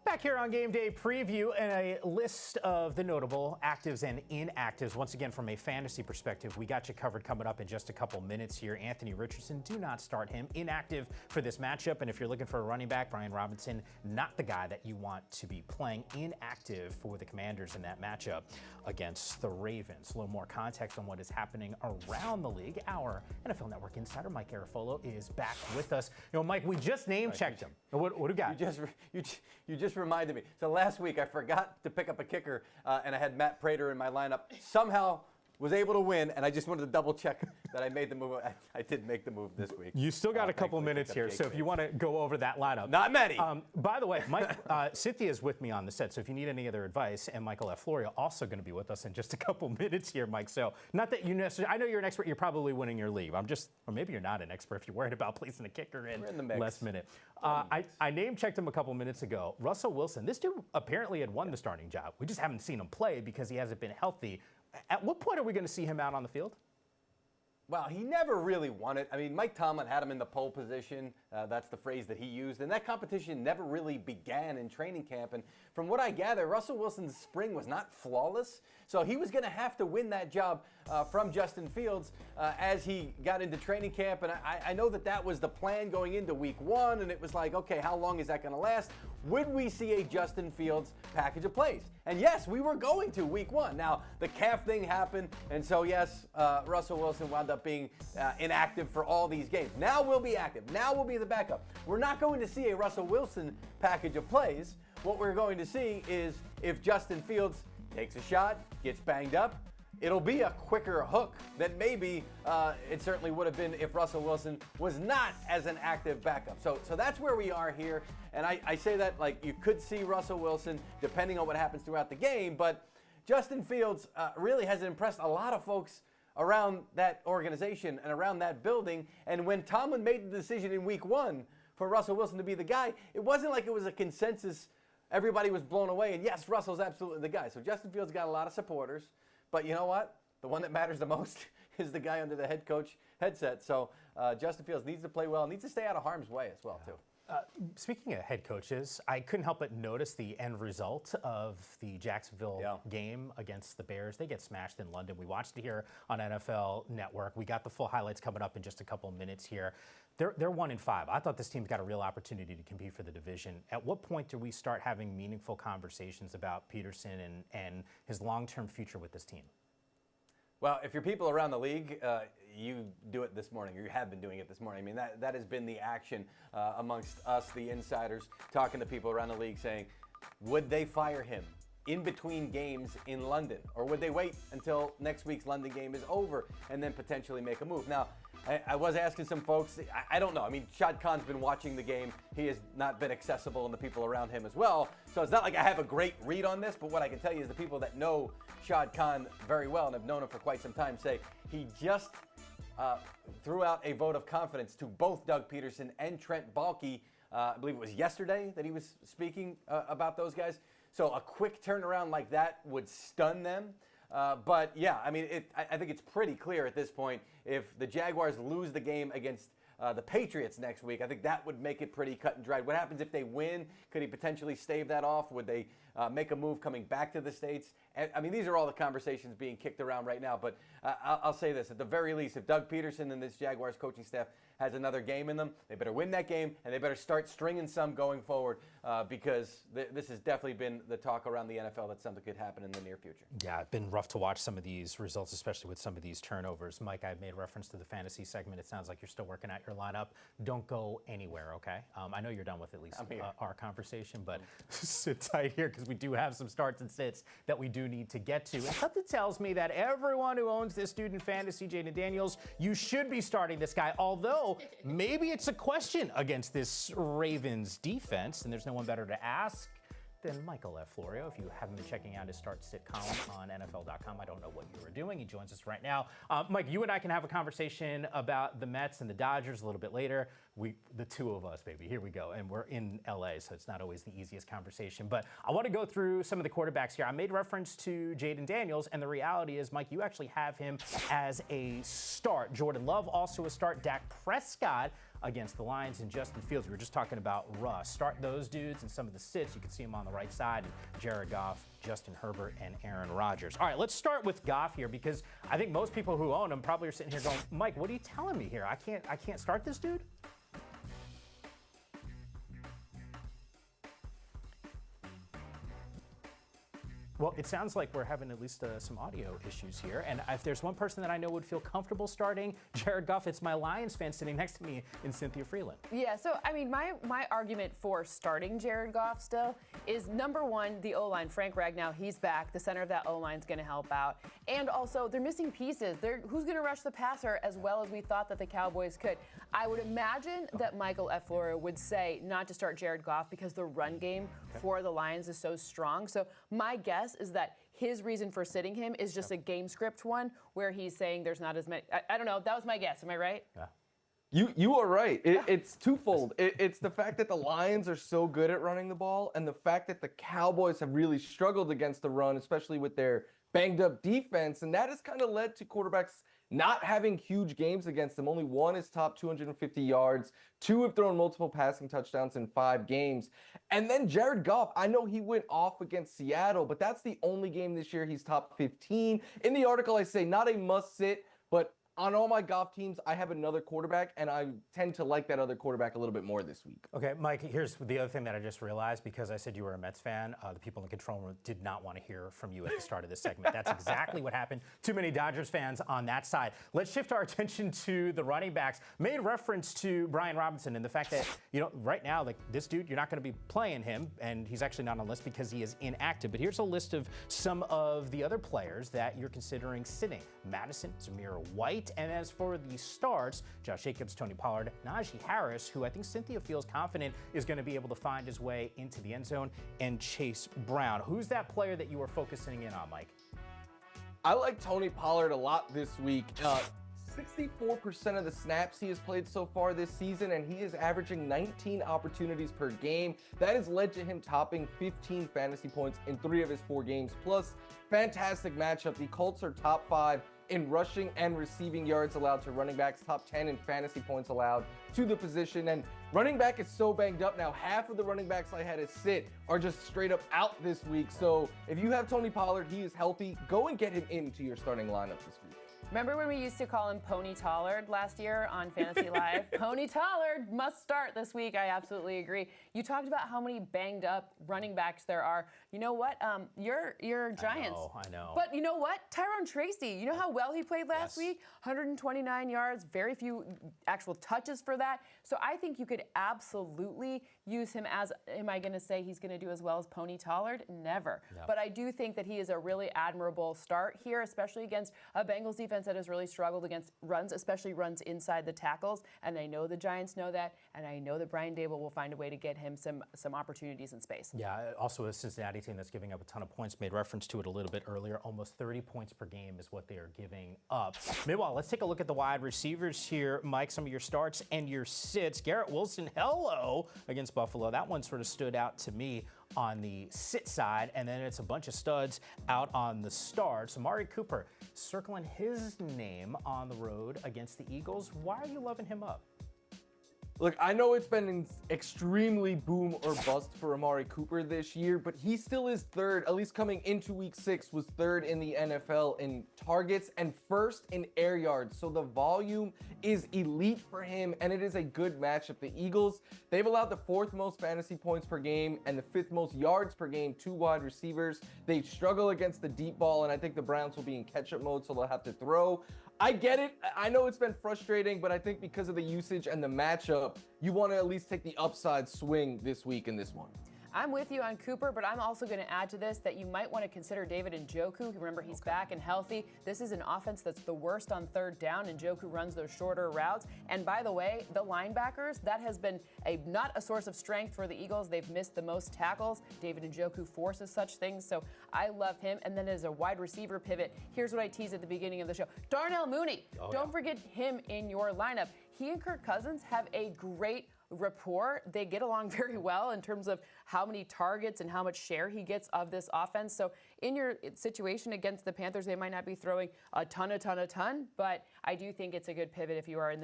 Back here on Game Day Preview and a list of the notable actives and inactives. Once again, from a fantasy perspective, we got you covered coming up in just a couple minutes here. Anthony Richardson, do not start him. Inactive for this matchup. And if you're looking for a running back, Brian Robinson, not the guy that you want to be playing. Inactive for the Commanders in that matchup against the Ravens. A little more context on what is happening around the league. Our NFL Network insider, Mike Garafolo, is back with us. You know, Mike, we just name-checked him. What do you got? You just reminded me. So last week I forgot to pick up a kicker, and I had Matt Prater in my lineup. Somehow was able to win, and I just wanted to double check that I made the move. I did make the move this week. You still got a couple minutes here, so if you want to go over that lineup. Not many. By the way, Mike, Cynthia's with me on the set, so if you need any other advice, and Michael F. Florio also going to be with us in just a couple minutes here, Mike. So not that you necessarily, I know you're an expert, you're probably winning your league. Or maybe you're not an expert if you're worried about placing a kicker in the mix. last minute. I name-checked him a couple minutes ago. Russell Wilson, this dude apparently had won the starting job. We just haven't seen him play because he hasn't been healthy. At what point are we going to see him out on the field? Well, he never really won it. I mean, Mike Tomlin had him in the pole position. That's the phrase that he used. And that competition never really began in training camp. And from what I gather, Russell Wilson's spring was not flawless. So he was going to have to win that job from Justin Fields as he got into training camp. And I know that was the plan going into week 1. And it was like, okay, how long is that going to last? Would we see a Justin Fields package of plays? And yes, we were going to week 1. Now, the calf thing happened. And so, yes, Russell Wilson wound up being inactive for all these games. Now we'll be active. Now we'll be the backup. We're not going to see a Russell Wilson package of plays. What we're going to see is if Justin Fields takes a shot, gets banged up, it'll be a quicker hook than maybe it certainly would have been if Russell Wilson was not as an active backup. So that's where we are here. And I say that like you could see Russell Wilson depending on what happens throughout the game, but Justin Fields really has impressed a lot of folks around that organization and around that building. And when Tomlin made the decision in week 1 for Russell Wilson to be the guy, it wasn't like it was a consensus. Everybody was blown away. And yes, Russell's absolutely the guy. So Justin Fields got a lot of supporters. But you know what? The one that matters the most is the guy under the head coach headset. So Justin Fields needs to play well, needs to stay out of harm's way as well, too. Speaking of head coaches, I couldn't help but notice the end result of the Jacksonville game against the Bears. They get smashed in London. We watched it here on NFL Network. We got the full highlights coming up in just a couple of minutes here. They're 1-5. I thought this team's got a real opportunity to compete for the division. At what point do we start having meaningful conversations about Peterson and his long-term future with this team? Well, if you're people around the league, you do it this morning, or you have been doing it this morning. I mean, that has been the action amongst us, the insiders, talking to people around the league saying, would they fire him in between games in London? Or would they wait until next week's London game is over and then potentially make a move? Now, I was asking some folks, I don't know. I mean, Shad Khan's been watching the game. He has not been accessible, and the people around him as well. So it's not like I have a great read on this, but what I can tell you is the people that know Shad Khan very well and have known him for quite some time say he just threw out a vote of confidence to both Doug Peterson and Trent Baalke. I believe it was yesterday that he was speaking about those guys. So a quick turnaround like that would stun them. But yeah, I mean, I think it's pretty clear at this point. If the Jaguars lose the game against the Patriots next week, I think that would make it pretty cut and dried. What happens if they win? Could he potentially stave that off? Would they make a move coming back to the States? I mean, these are all the conversations being kicked around right now. But I'll say this, at the very least, if Doug Peterson and this Jaguars coaching staff has another game in them, they better win that game, and they better start stringing some going forward because this has definitely been the talk around the NFL that something could happen in the near future. Yeah, it's been rough to watch some of these results, especially with some of these turnovers. Mike, I made reference to the fantasy segment. It sounds like you're still working out your lineup. Don't go anywhere, okay? I know you're done with at least our conversation, but sit tight here because we do have some starts and sits that we do need to get to. And something tells me that everyone who owns this dude in fantasy, Jaden Daniels, you should be starting this guy, although maybe it's a question against this Ravens defense, and there's no one better to ask than Michael F. Florio. If you haven't been checking out his start-sit column on NFL.com, I don't know what you were doing. He joins us right now. Mike, you and I can have a conversation about the Mets and the Dodgers a little bit later. The two of us, baby, here we go. And we're in LA, so it's not always the easiest conversation. But I want to go through some of the quarterbacks here. I made reference to Jaden Daniels, and the reality is, Mike, you actually have him as a start. Jordan Love also a start. Dak Prescott against the Lions and Justin Fields. We were just talking about Russ. Start those dudes and some of the sits. You can see them on the right side. And Jared Goff, Justin Herbert, and Aaron Rodgers. All right, let's start with Goff here because I think most people who own him probably are sitting here going, Mike, what are you telling me here? I can't start this dude? Well, it sounds like we're having at least some audio issues here. And if there's one person that I know would feel comfortable starting Jared Goff, it's my Lions fan sitting next to me in Cynthia Freeland. Yeah, so, I mean, my argument for starting Jared Goff still is, number one, the O-line. Frank Ragnow, he's back. The center of that O-line is going to help out. And also, they're missing pieces. Who's going to rush the passer as well as we thought that the Cowboys could? I would imagine that Michael F. Florio would say not to start Jared Goff because the run game for the Lions is so strong. So my guess is that his reason for sitting him is just a game script one where he's saying there's not as many. I don't know. That was my guess. Am I right? Yeah. You are right. It's twofold. It's the fact that the Lions are so good at running the ball and the fact that the Cowboys have really struggled against the run, especially with their banged up defense. And that has kind of led to quarterbacks not having huge games against them. Only one is top 250 yards. Two have thrown multiple passing touchdowns in 5 games. And then Jared Goff, I know he went off against Seattle, but that's the only game this year he's top 15. In the article, I say not a must sit, but on all my Goff teams, I have another quarterback, and I tend to like that other quarterback a little bit more this week. Okay, Mike, here's the other thing that I just realized because I said you were a Mets fan. The people in the control room did not want to hear from you at the start of this segment. That's exactly what happened. Too many Dodgers fans on that side. Let's shift our attention to the running backs. Made reference to Brian Robinson and the fact that, right now, like this dude, you're not going to be playing him, and he's actually not on the list because he is inactive. But here's a list of some of the other players that you're considering sitting. Madison, Zamir White. And as for the starts, Josh Jacobs, Tony Pollard, Najee Harris, who I think Cynthia feels confident is going to be able to find his way into the end zone, and Chase Brown. Who's that player that you are focusing in on, Mike? I like Tony Pollard a lot this week. 64% of the snaps he has played so far this season, and he is averaging 19 opportunities per game. That has led to him topping 15 fantasy points in 3 of his 4 games. Plus, fantastic matchup. The Colts are top 5 in rushing and receiving yards allowed to running backs, top 10 in fantasy points allowed to the position. And running back is so banged up now. Half of the running backs I had to sit are just straight up out this week. So if you have Tony Pollard, he is healthy, go and get him into your starting lineup this week. Remember when we used to call him Pony Tollard last year on Fantasy Live? Pony Tollard must start this week. I absolutely agree. You talked about how many banged up running backs there are. You know what? Your Giants. I know. But you know what? Tyrone Tracy. You know how well he played last week? 129 yards, very few actual touches for that. So I think you could absolutely use him as, am I going to say he's going to do as well as Pony Tollard? Never. No. But I do think that he is a really admirable start here, especially against a Bengals defense that has really struggled against runs, especially runs inside the tackles. And I know the Giants know that, and I know that Brian Daboll will find a way to get him some opportunities in space. Yeah, also a Cincinnati team that's giving up a ton of points. Made reference to it a little bit earlier. Almost 30 points per game is what they are giving up. Meanwhile, let's take a look at the wide receivers here. Mike, some of your starts and your sits. Garrett Wilson, hello, against Buffalo. That one sort of stood out to me on the sit side, and then it's a bunch of studs out on the starts. Amari Cooper circling his name on the road against the Eagles. Why are you loving him up? Look, I know it's been extremely boom or bust for Amari Cooper this year, but he still is third, at least coming into week 6, was third in the NFL in targets and first in air yards. So the volume is elite for him, and it is a good matchup. The Eagles, they've allowed the 4th most fantasy points per game and the 5th most yards per game to wide receivers. They struggle against the deep ball, and I think the Browns will be in catch-up mode, so they'll have to throw. I get it. I know it's been frustrating, but I think because of the usage and the matchup, you want to at least take the upside swing this week in this one. I'm with you on Cooper, but I'm also going to add to this that you might want to consider David Njoku. Remember, he's back and healthy. This is an offense that's the worst on 3rd down, and Njoku runs those shorter routes. And by the way, the linebackers, that has been not a source of strength for the Eagles. They've missed the most tackles. David Njoku forces such things, so I love him. And then as a wide receiver pivot, here's what I teased at the beginning of the show. Darnell Mooney. Don't forget him in your lineup. He and Kirk Cousins have a great rapport. They get along very well in terms of how many targets and how much share he gets of this offense. So in your situation against the Panthers, they might not be throwing a ton, but I do think it's a good pivot if you are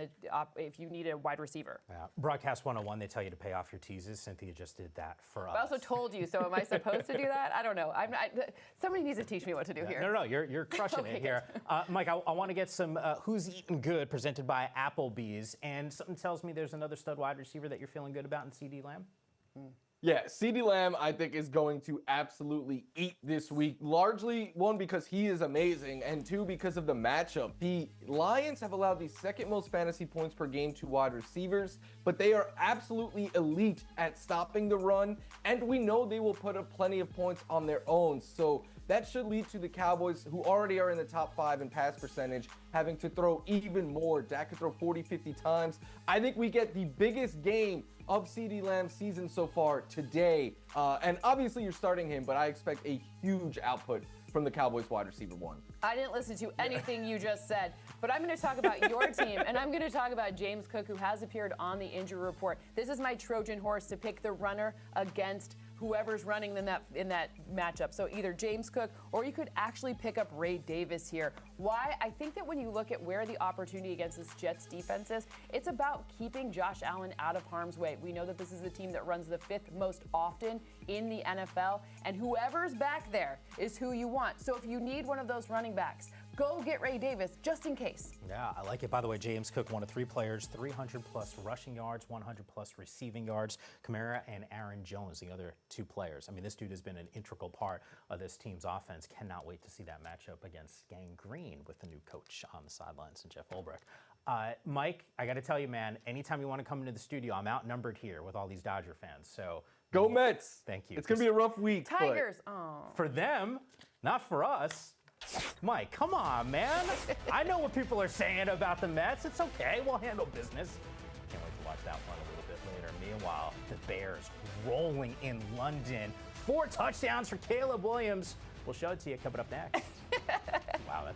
if you need a wide receiver. Yeah. Broadcast 101, they tell you to pay off your teases. Cynthia just did that for us. I also told you, so am I supposed to do that? I don't know. Somebody needs to teach me what to do here. No, you're crushing it here. Mike, I want to get some Who's Eatin' Good presented by Applebee's, and something tells me there's another stud wide receiver that you're feeling good about in CeeDee Lamb. Yeah, CeeDee Lamb, I think, is going to absolutely eat this week. Largely, one, because he is amazing, and two, because of the matchup. The Lions have allowed the second most fantasy points per game to wide receivers, but they are absolutely elite at stopping the run, and we know they will put up plenty of points on their own. So that should lead to the Cowboys, who already are in the top 5 in pass percentage, having to throw even more. Dak could throw 40, 50 times. I think we get the biggest game of CeeDee Lamb's season so far today. And obviously you're starting him, but I expect a huge output from the Cowboys wide receiver 1. I didn't listen to anything you just said, but I'm going to talk about your team, and I'm going to talk about James Cook, who has appeared on the injury report. This is my Trojan horse to pick the runner against whoever's running in that matchup. So either James Cook, or you could actually pick up Ray Davis here. Why? I think that when you look at where the opportunity against this Jets defense is, it's about keeping Josh Allen out of harm's way. We know that this is the team that runs the 5th most often in the NFL, and whoever's back there is who you want. So if you need one of those running backs, go get Ray Davis just in case. Yeah, I like it. By the way, James Cook, one of 3 players, 300-plus rushing yards, 100-plus receiving yards. Kamara and Aaron Jones, the other 2 players. I mean, this dude has been an integral part of this team's offense. Cannot wait to see that matchup against Gang Green with the new coach on the sidelines and Jeff Ulbrich. Mike, I got to tell you, man, anytime you want to come into the studio, I'm outnumbered here with all these Dodger fans. So go Mets. Thank you. It's going to be a rough week. Tigers. Oh. For them, not for us. Mike, come on, man. I know what people are saying about the Mets. It's okay. We'll handle business. Can't wait to watch that one a little bit later. Meanwhile, the Bears rolling in London. 4 touchdowns for Caleb Williams. We'll show it to you coming up next. Wow.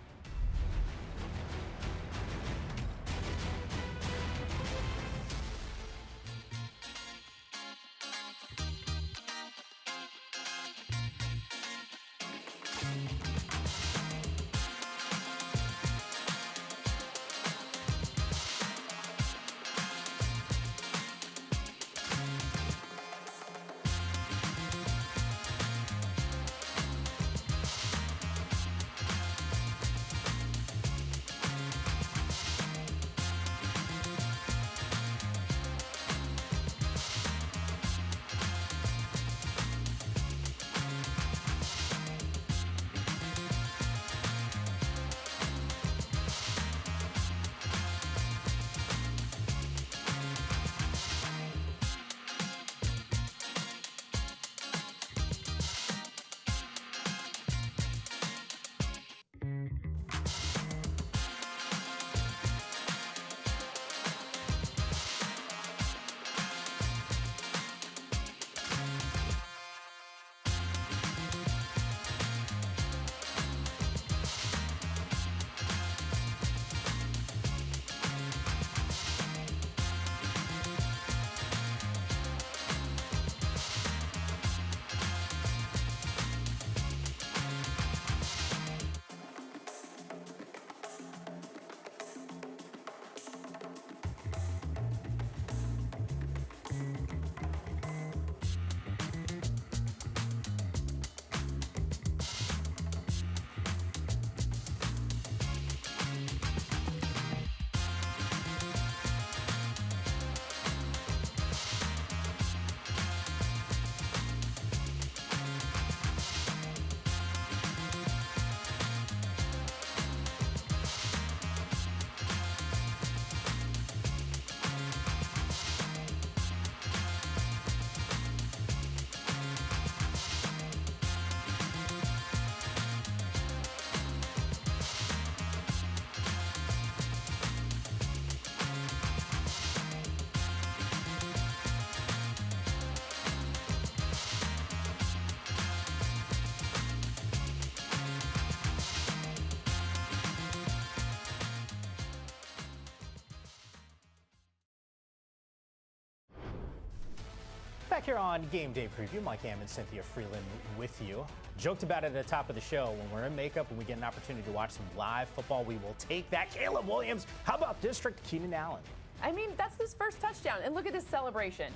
Back here on Game Day Preview, Mike Am and Cynthia Freeland with you. Joked about it at the top of the show. When we're in makeup and we get an opportunity to watch some live football, we will take that. Caleb Williams, how about District Keenan Allen? I mean, that's his first touchdown. And look at this celebration.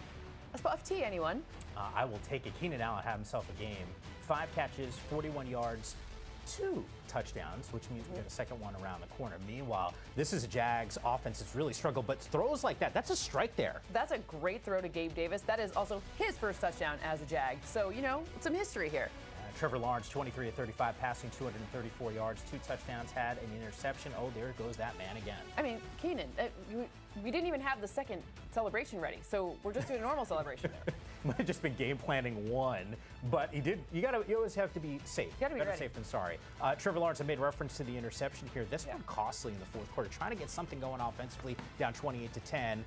A spot of tea, anyone? I will take it. Keenan Allen had himself a game. 5 catches, 41 yards, 2 touchdowns, which means we get a second one around the corner. Meanwhile, this is a Jags offense that's really struggled, but throws like that, that's a strike there. That's a great throw to Gabe Davis. That is also his first touchdown as a Jag. So, you know, some history here. Trevor Lawrence, 23 of 35, passing 234 yards, 2 touchdowns, had an interception. Oh, there goes that man again. I mean, Keenan, we didn't even have the second celebration ready, so we're just doing a normal celebration there. Might have just been game planning one, but he did. You always have to be safe. You gotta be better ready. Safe than sorry. Trevor Lawrence had made reference to the interception here. This one costly in the fourth quarter, trying to get something going offensively, down 28-10,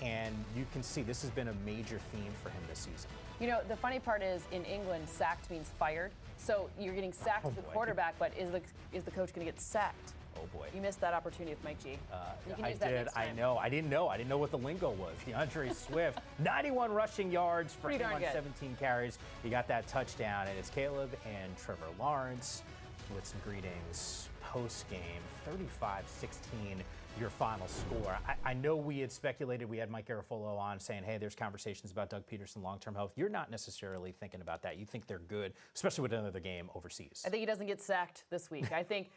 and you can see this has been a major theme for him this season. You know, the funny part is in England, sacked means fired. So you're getting sacked as the quarterback, but is the coach going to get sacked? Oh boy! You missed that opportunity with Mike G. You can I use that did. next time. I know. I didn't know what the lingo was. DeAndre Swift, 91 rushing yards for him on 17 carries. He got that touchdown, and it's Caleb and Trevor Lawrence with some greetings post game. 35-16. Your final score. I know we had speculated, we had Mike Garafolo on saying, hey, there's conversations about Doug Peterson long-term health. You're not necessarily thinking about that. You think they're good, especially with another game overseas. I think he doesn't get sacked this week. I think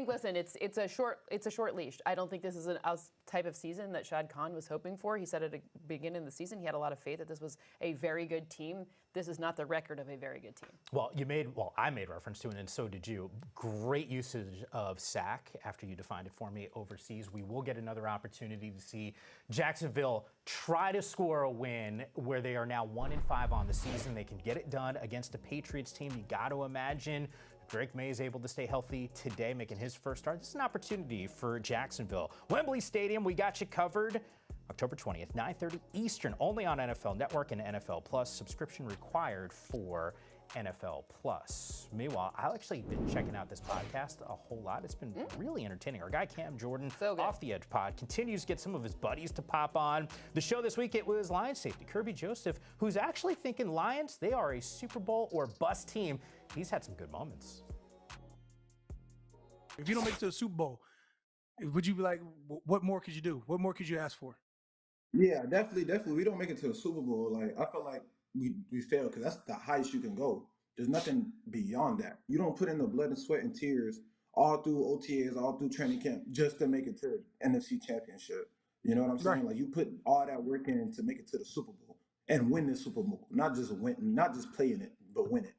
listen, it's a short leash. I don't think this is a type of season that Shad Khan was hoping for. He said at the beginning of the season he had a lot of faith that this was a very good team. This is not the record of a very good team. Well, I made reference to it, and so did you. Great usage of sack after you defined it for me overseas. We will get another opportunity to see Jacksonville try to score a win where they are now 1-5 on the season. They can get it done against a Patriots team. You got to imagine Drake Maye is able to stay healthy today, making his first start. This is an opportunity for Jacksonville. Wembley Stadium, we got you covered. October 20th, 9:30 Eastern, only on NFL Network and NFL Plus. Subscription required for NFL Plus. Meanwhile, I've actually been checking out this podcast a whole lot. It's been really entertaining. Our guy Cam Jordan, Off the Edge Pod, continues to get some of his buddies to pop on. The show this week, it was Lions safety Kirby Joseph, who's actually thinking Lions, they are a Super Bowl or bust team. He's had some good moments. If you don't make it to the Super Bowl, would you be like, what more could you do? What more could you ask for? Yeah, definitely. We don't make it to the Super Bowl. Like, I feel like we fail because that's the highest you can go. There's nothing beyond that. You don't put in the blood and sweat and tears all through OTAs, all through training camp just to make it to NFC Championship. You know what I'm saying? Right. Like, you put all that work in to make it to the Super Bowl and win the Super Bowl. Not just play in it, but win it.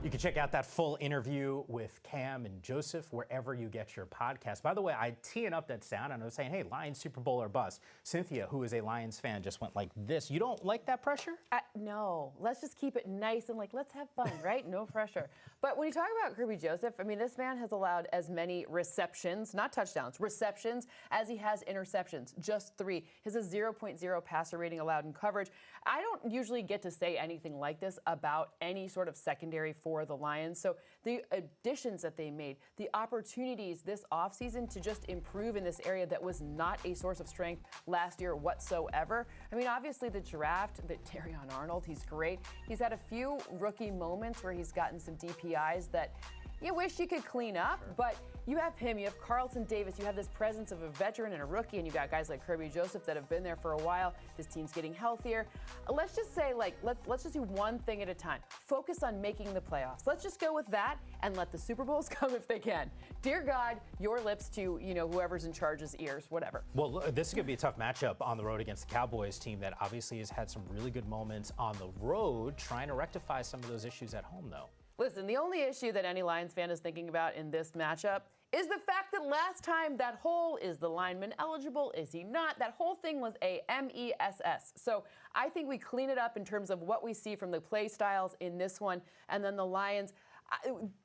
You can check out that full interview with Cam and Joseph wherever you get your podcast. By the way, I teeing up that sound and I was saying, hey, Lions Super Bowl or bust. Cynthia, who is a Lions fan, just went like this. You don't like that pressure? No. Let's just keep it nice and let's have fun, right? No pressure. But when you talk about Kirby Joseph, I mean, this man has allowed as many receptions, not touchdowns, receptions, as he has interceptions, just 3. He has a 0.0 passer rating allowed in coverage. I don't usually get to say anything like this about any sort of secondary for the Lions. So the additions that they made, the opportunities this offseason to just improve in this area that was not a source of strength last year whatsoever. I mean, obviously the draft, but Terrion Arnold, he's great. He's had a few rookie moments where he's gotten some DPIs that you wish you could clean up, but you have him, you have Carlton Davis, you have this presence of a veteran and a rookie, and you got guys like Kirby Joseph that have been there for a while. This team's getting healthier. Let's just say, let's just do one thing at a time. Focus on making the playoffs. Let's just go with that and let the Super Bowls come if they can. Dear God, your lips to, whoever's in charge's ears, whatever. Well, this is going to be a tough matchup on the road against the Cowboys team that obviously has had some really good moments on the road, trying to rectify some of those issues at home, though. Listen, the only issue that any Lions fan is thinking about in this matchup is the fact that last time that whole, is the lineman eligible, is he not? That whole thing was a MESS. So I think we clean it up in terms of what we see from the play styles in this one. And then the Lions,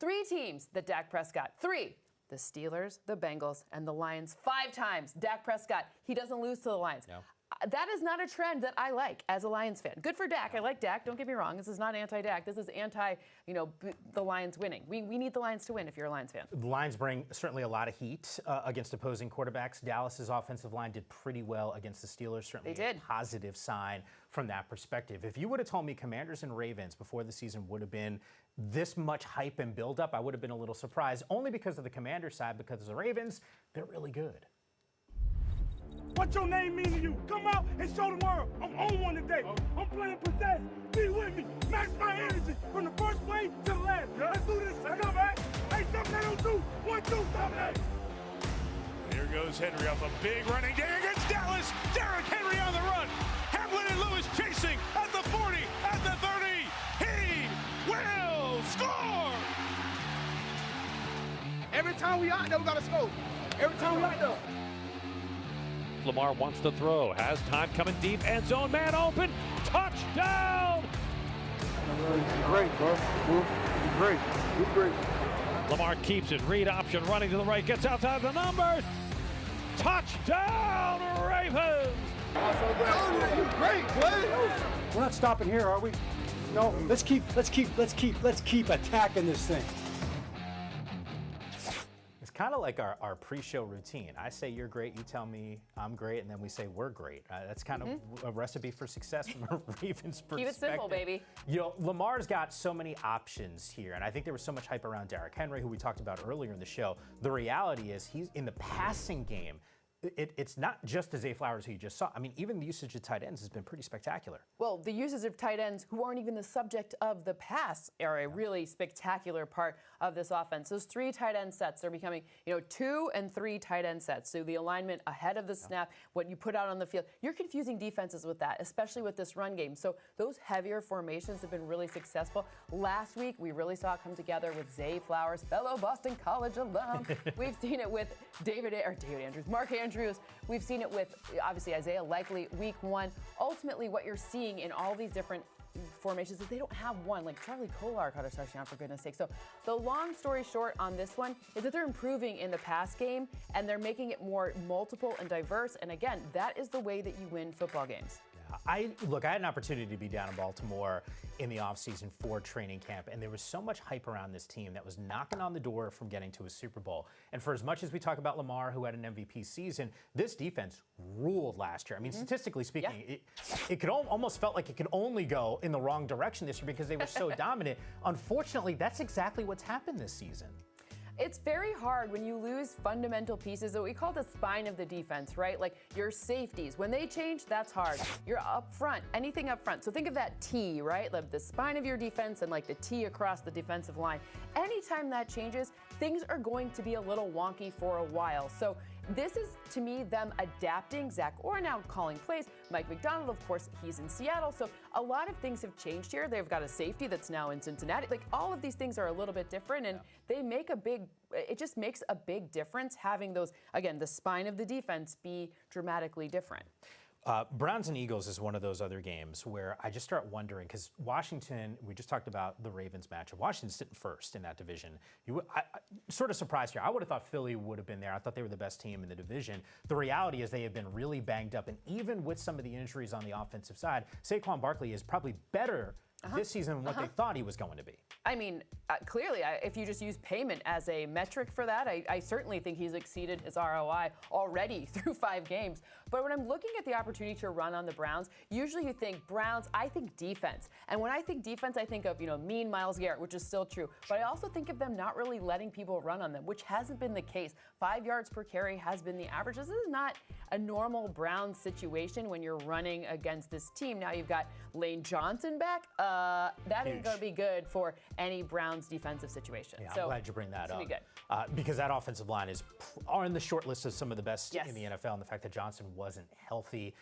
3 teams that Dak Prescott, 3. The Steelers, the Bengals, and the Lions 5 times. Dak Prescott, he doesn't lose to the Lions. No. that is not a trend that I like as a Lions fan. Good for Dak. I like Dak. Don't get me wrong. This is not anti-Dak. This is anti, the Lions winning. We need the Lions to win if you're a Lions fan. The Lions bring certainly a lot of heat against opposing quarterbacks. Dallas's offensive line did pretty well against the Steelers. Certainly they did. A positive sign from that perspective. If you would have told me Commanders and Ravens before the season would have been this much hype and buildup, I would have been a little surprised, only because of the Commanders side, because of the Ravens, they're really good. What your name mean to you? Come out and show the world. I'm on one today. I'm playing possess. Be with me. Match my energy from the first play to the last. Let's do this. Let's go, man. Hey, something I don't do. 1, 2, something. Here goes Henry off a big running day against Dallas. Derrick Henry on the run. Hamlin and Lewis chasing at the 40, at the 30. He will score. Every time we out there, we got to score. Every time we out there. Lamar wants to throw, has time coming deep, end zone, man open, touchdown! Great, bro. Great. You're great. Lamar keeps it, read option, running to the right, gets outside the numbers, touchdown Ravens! You're great, boy. We're not stopping here, are we? No, let's keep attacking this thing. Kind of like our pre-show routine. I say you're great, you tell me I'm great, and then we say we're great. That's kind of a recipe for success from a Ravens perspective. Keep it simple, baby. Lamar's got so many options here, and I think there was so much hype around Derrick Henry, who we talked about earlier in the show. The reality is he's in the passing game. It's not just the Zay Flowers who you just saw. I mean, even the usage of tight ends has been pretty spectacular. Well, the usage of tight ends who aren't even the subject of the pass are a really spectacular part of this offense. Those 3 tight end sets are becoming, 2 and 3 tight end sets. So the alignment ahead of the snap, what you put out on the field, you're confusing defenses with that, especially with this run game. So those heavier formations have been really successful. Last week, we really saw it come together with Zay Flowers, fellow Boston College alum. We've seen it with Mark Andrews. We've seen it with, obviously, Isaiah Likely week 1. Ultimately, what you're seeing in all these different formations is they don't have one. Like Charlie Kolar caught a touchdown, for goodness sake. So the long story short on this one is that they're improving in the pass game, and they're making it more multiple and diverse. And again, that is the way that you win football games. I had an opportunity to be down in Baltimore in the offseason for training camp, and there was so much hype around this team that was knocking on the door from getting to a Super Bowl. And for as much as we talk about Lamar, who had an MVP season, this defense ruled last year. I mean, statistically speaking, it could almost felt like it could only go in the wrong direction this year because they were so dominant. Unfortunately, that's exactly what's happened this season. It's very hard when you lose fundamental pieces that we call the spine of the defense, right? Like your safeties. When they change, that's hard. You're up front, anything up front. So think of that T, right? Like the spine of your defense and like the T across the defensive line. Anytime that changes, things are going to be a little wonky for a while. So this is, to me, them adapting. Zach Orr now calling plays. Mike McDonald, of course, he's in Seattle. So a lot of things have changed here. They've got a safety that's now in Cincinnati. Like all of these things are a little bit different, and they make it just makes a big difference having those, again, the spine of the defense be dramatically different. Browns and Eagles is one of those other games where I just start wondering, because Washington, we just talked about the Ravens matchup. Washington's sitting first in that division. I sort of surprised here. I would have thought Philly would have been there. I thought they were the best team in the division. The reality is they have been really banged up, and even with some of the injuries on the offensive side, Saquon Barkley is probably better this season than what they thought he was going to be. I mean, clearly, if you just use payment as a metric for that, I certainly think he's exceeded his ROI already through 5 games. But when I'm looking at the opportunity to run on the Browns, usually you think Browns, I think defense. And when I think defense, I think of, mean Myles Garrett, which is still true. But I also think of them not really letting people run on them, which hasn't been the case. 5 yards per carry has been the average. This is not a normal Browns situation when you're running against this team. Now you've got Lane Johnson back. That ain't going to be good for any Browns defensive situation. Yeah, so I'm glad you bring that up. It's going to be good. Because that offensive line is on the short list of some of the best in the NFL, and the fact that Johnson wasn't healthy.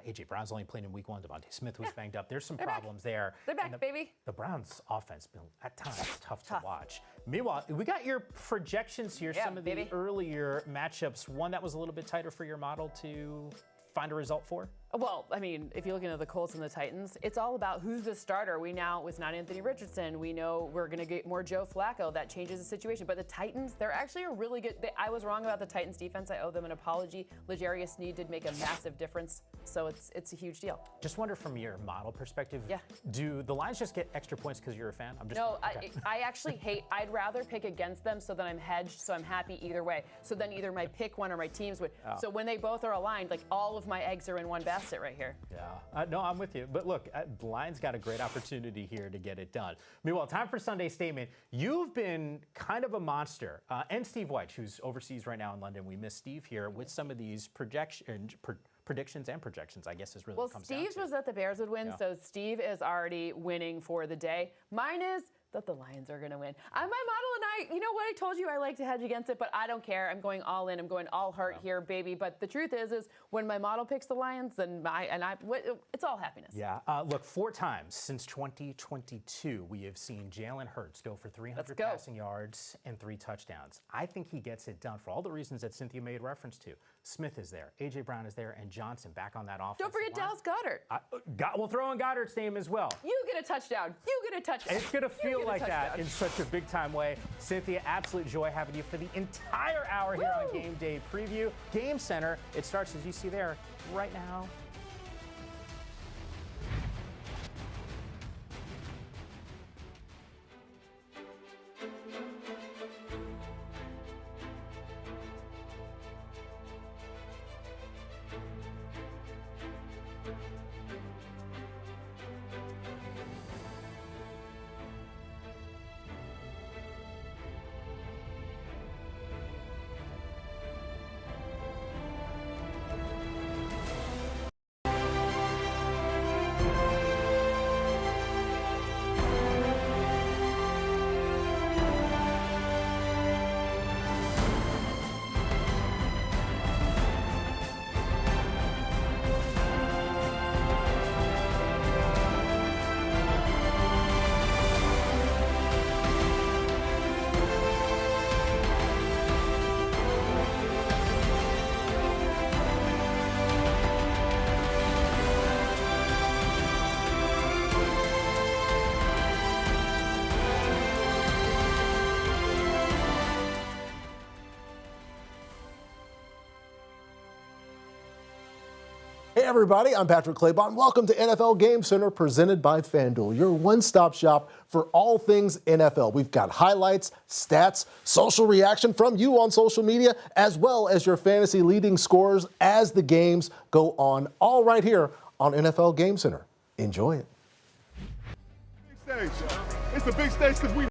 A.J. Brown's only played in week 1. Devontae Smith was banged up. There's some problems there. They're back, baby. The Browns' offense been, at times, tough to watch. Meanwhile, we got your projections here, some of the earlier matchups. One that was a little bit tighter for your model to find a result for? Well, I mean, if you're looking at the Colts and the Titans, it's all about who's the starter. We now, it's not Anthony Richardson. We know we're going to get more Joe Flacco. That changes the situation. But the Titans, they're actually a really good. I was wrong about the Titans defense. I owe them an apology. L'Jarius Sneed did make a massive difference, so it's a huge deal. Just wonder from your model perspective. Yeah. Do the Lions just get extra points because you're a fan? I'm just. No, okay. I actually hate. I'd rather pick against them so that I'm hedged, so I'm happy either way. So then either my pick one or my teams would. Oh. So when they both are aligned, like all of my eggs are in one basket right here. Yeah, no, I'm with you. But look, the Lions got a great opportunity here to get it done. Meanwhile, time for Sunday Statement. You've been kind of a monster. And Steve White, who's overseas right now in London. We miss Steve here with some of these predictions and projections, I guess is really what it comes down to. Well, Steve's was that the Bears would win, so Steve is already winning for the day. Mine is that the Lions are going to win. My model and you know what? I told you I like to hedge against it, but I don't care. I'm going all in. I'm going all heart here, baby. But the truth is when my model picks the Lions, then it's all happiness. Yeah. Look, 4 times since 2022, we have seen Jalen Hurts go for 300 passing yards and 3 touchdowns. I think he gets it done for all the reasons that Cynthia made reference to. Smith is there, A.J. Brown is there, and Johnson back on that offense. Don't forget Dallas Goedert. We'll throw in Goddard's name as well. You get a touchdown. You get a touchdown. It's going to feel like that in such a big-time way. Cynthia, absolute joy having you for the entire hour here on Game Day Preview. Game Center, it starts, as you see there, right now. Hey everybody, I'm Patrick Claybon. Welcome to NFL Game Center presented by FanDuel, your one-stop shop for all things NFL. We've got highlights, stats, social reaction from you on social media, as well as your fantasy leading scores as the games go on, all right here on NFL Game Center. Enjoy it. Big stage. It's a big stage because we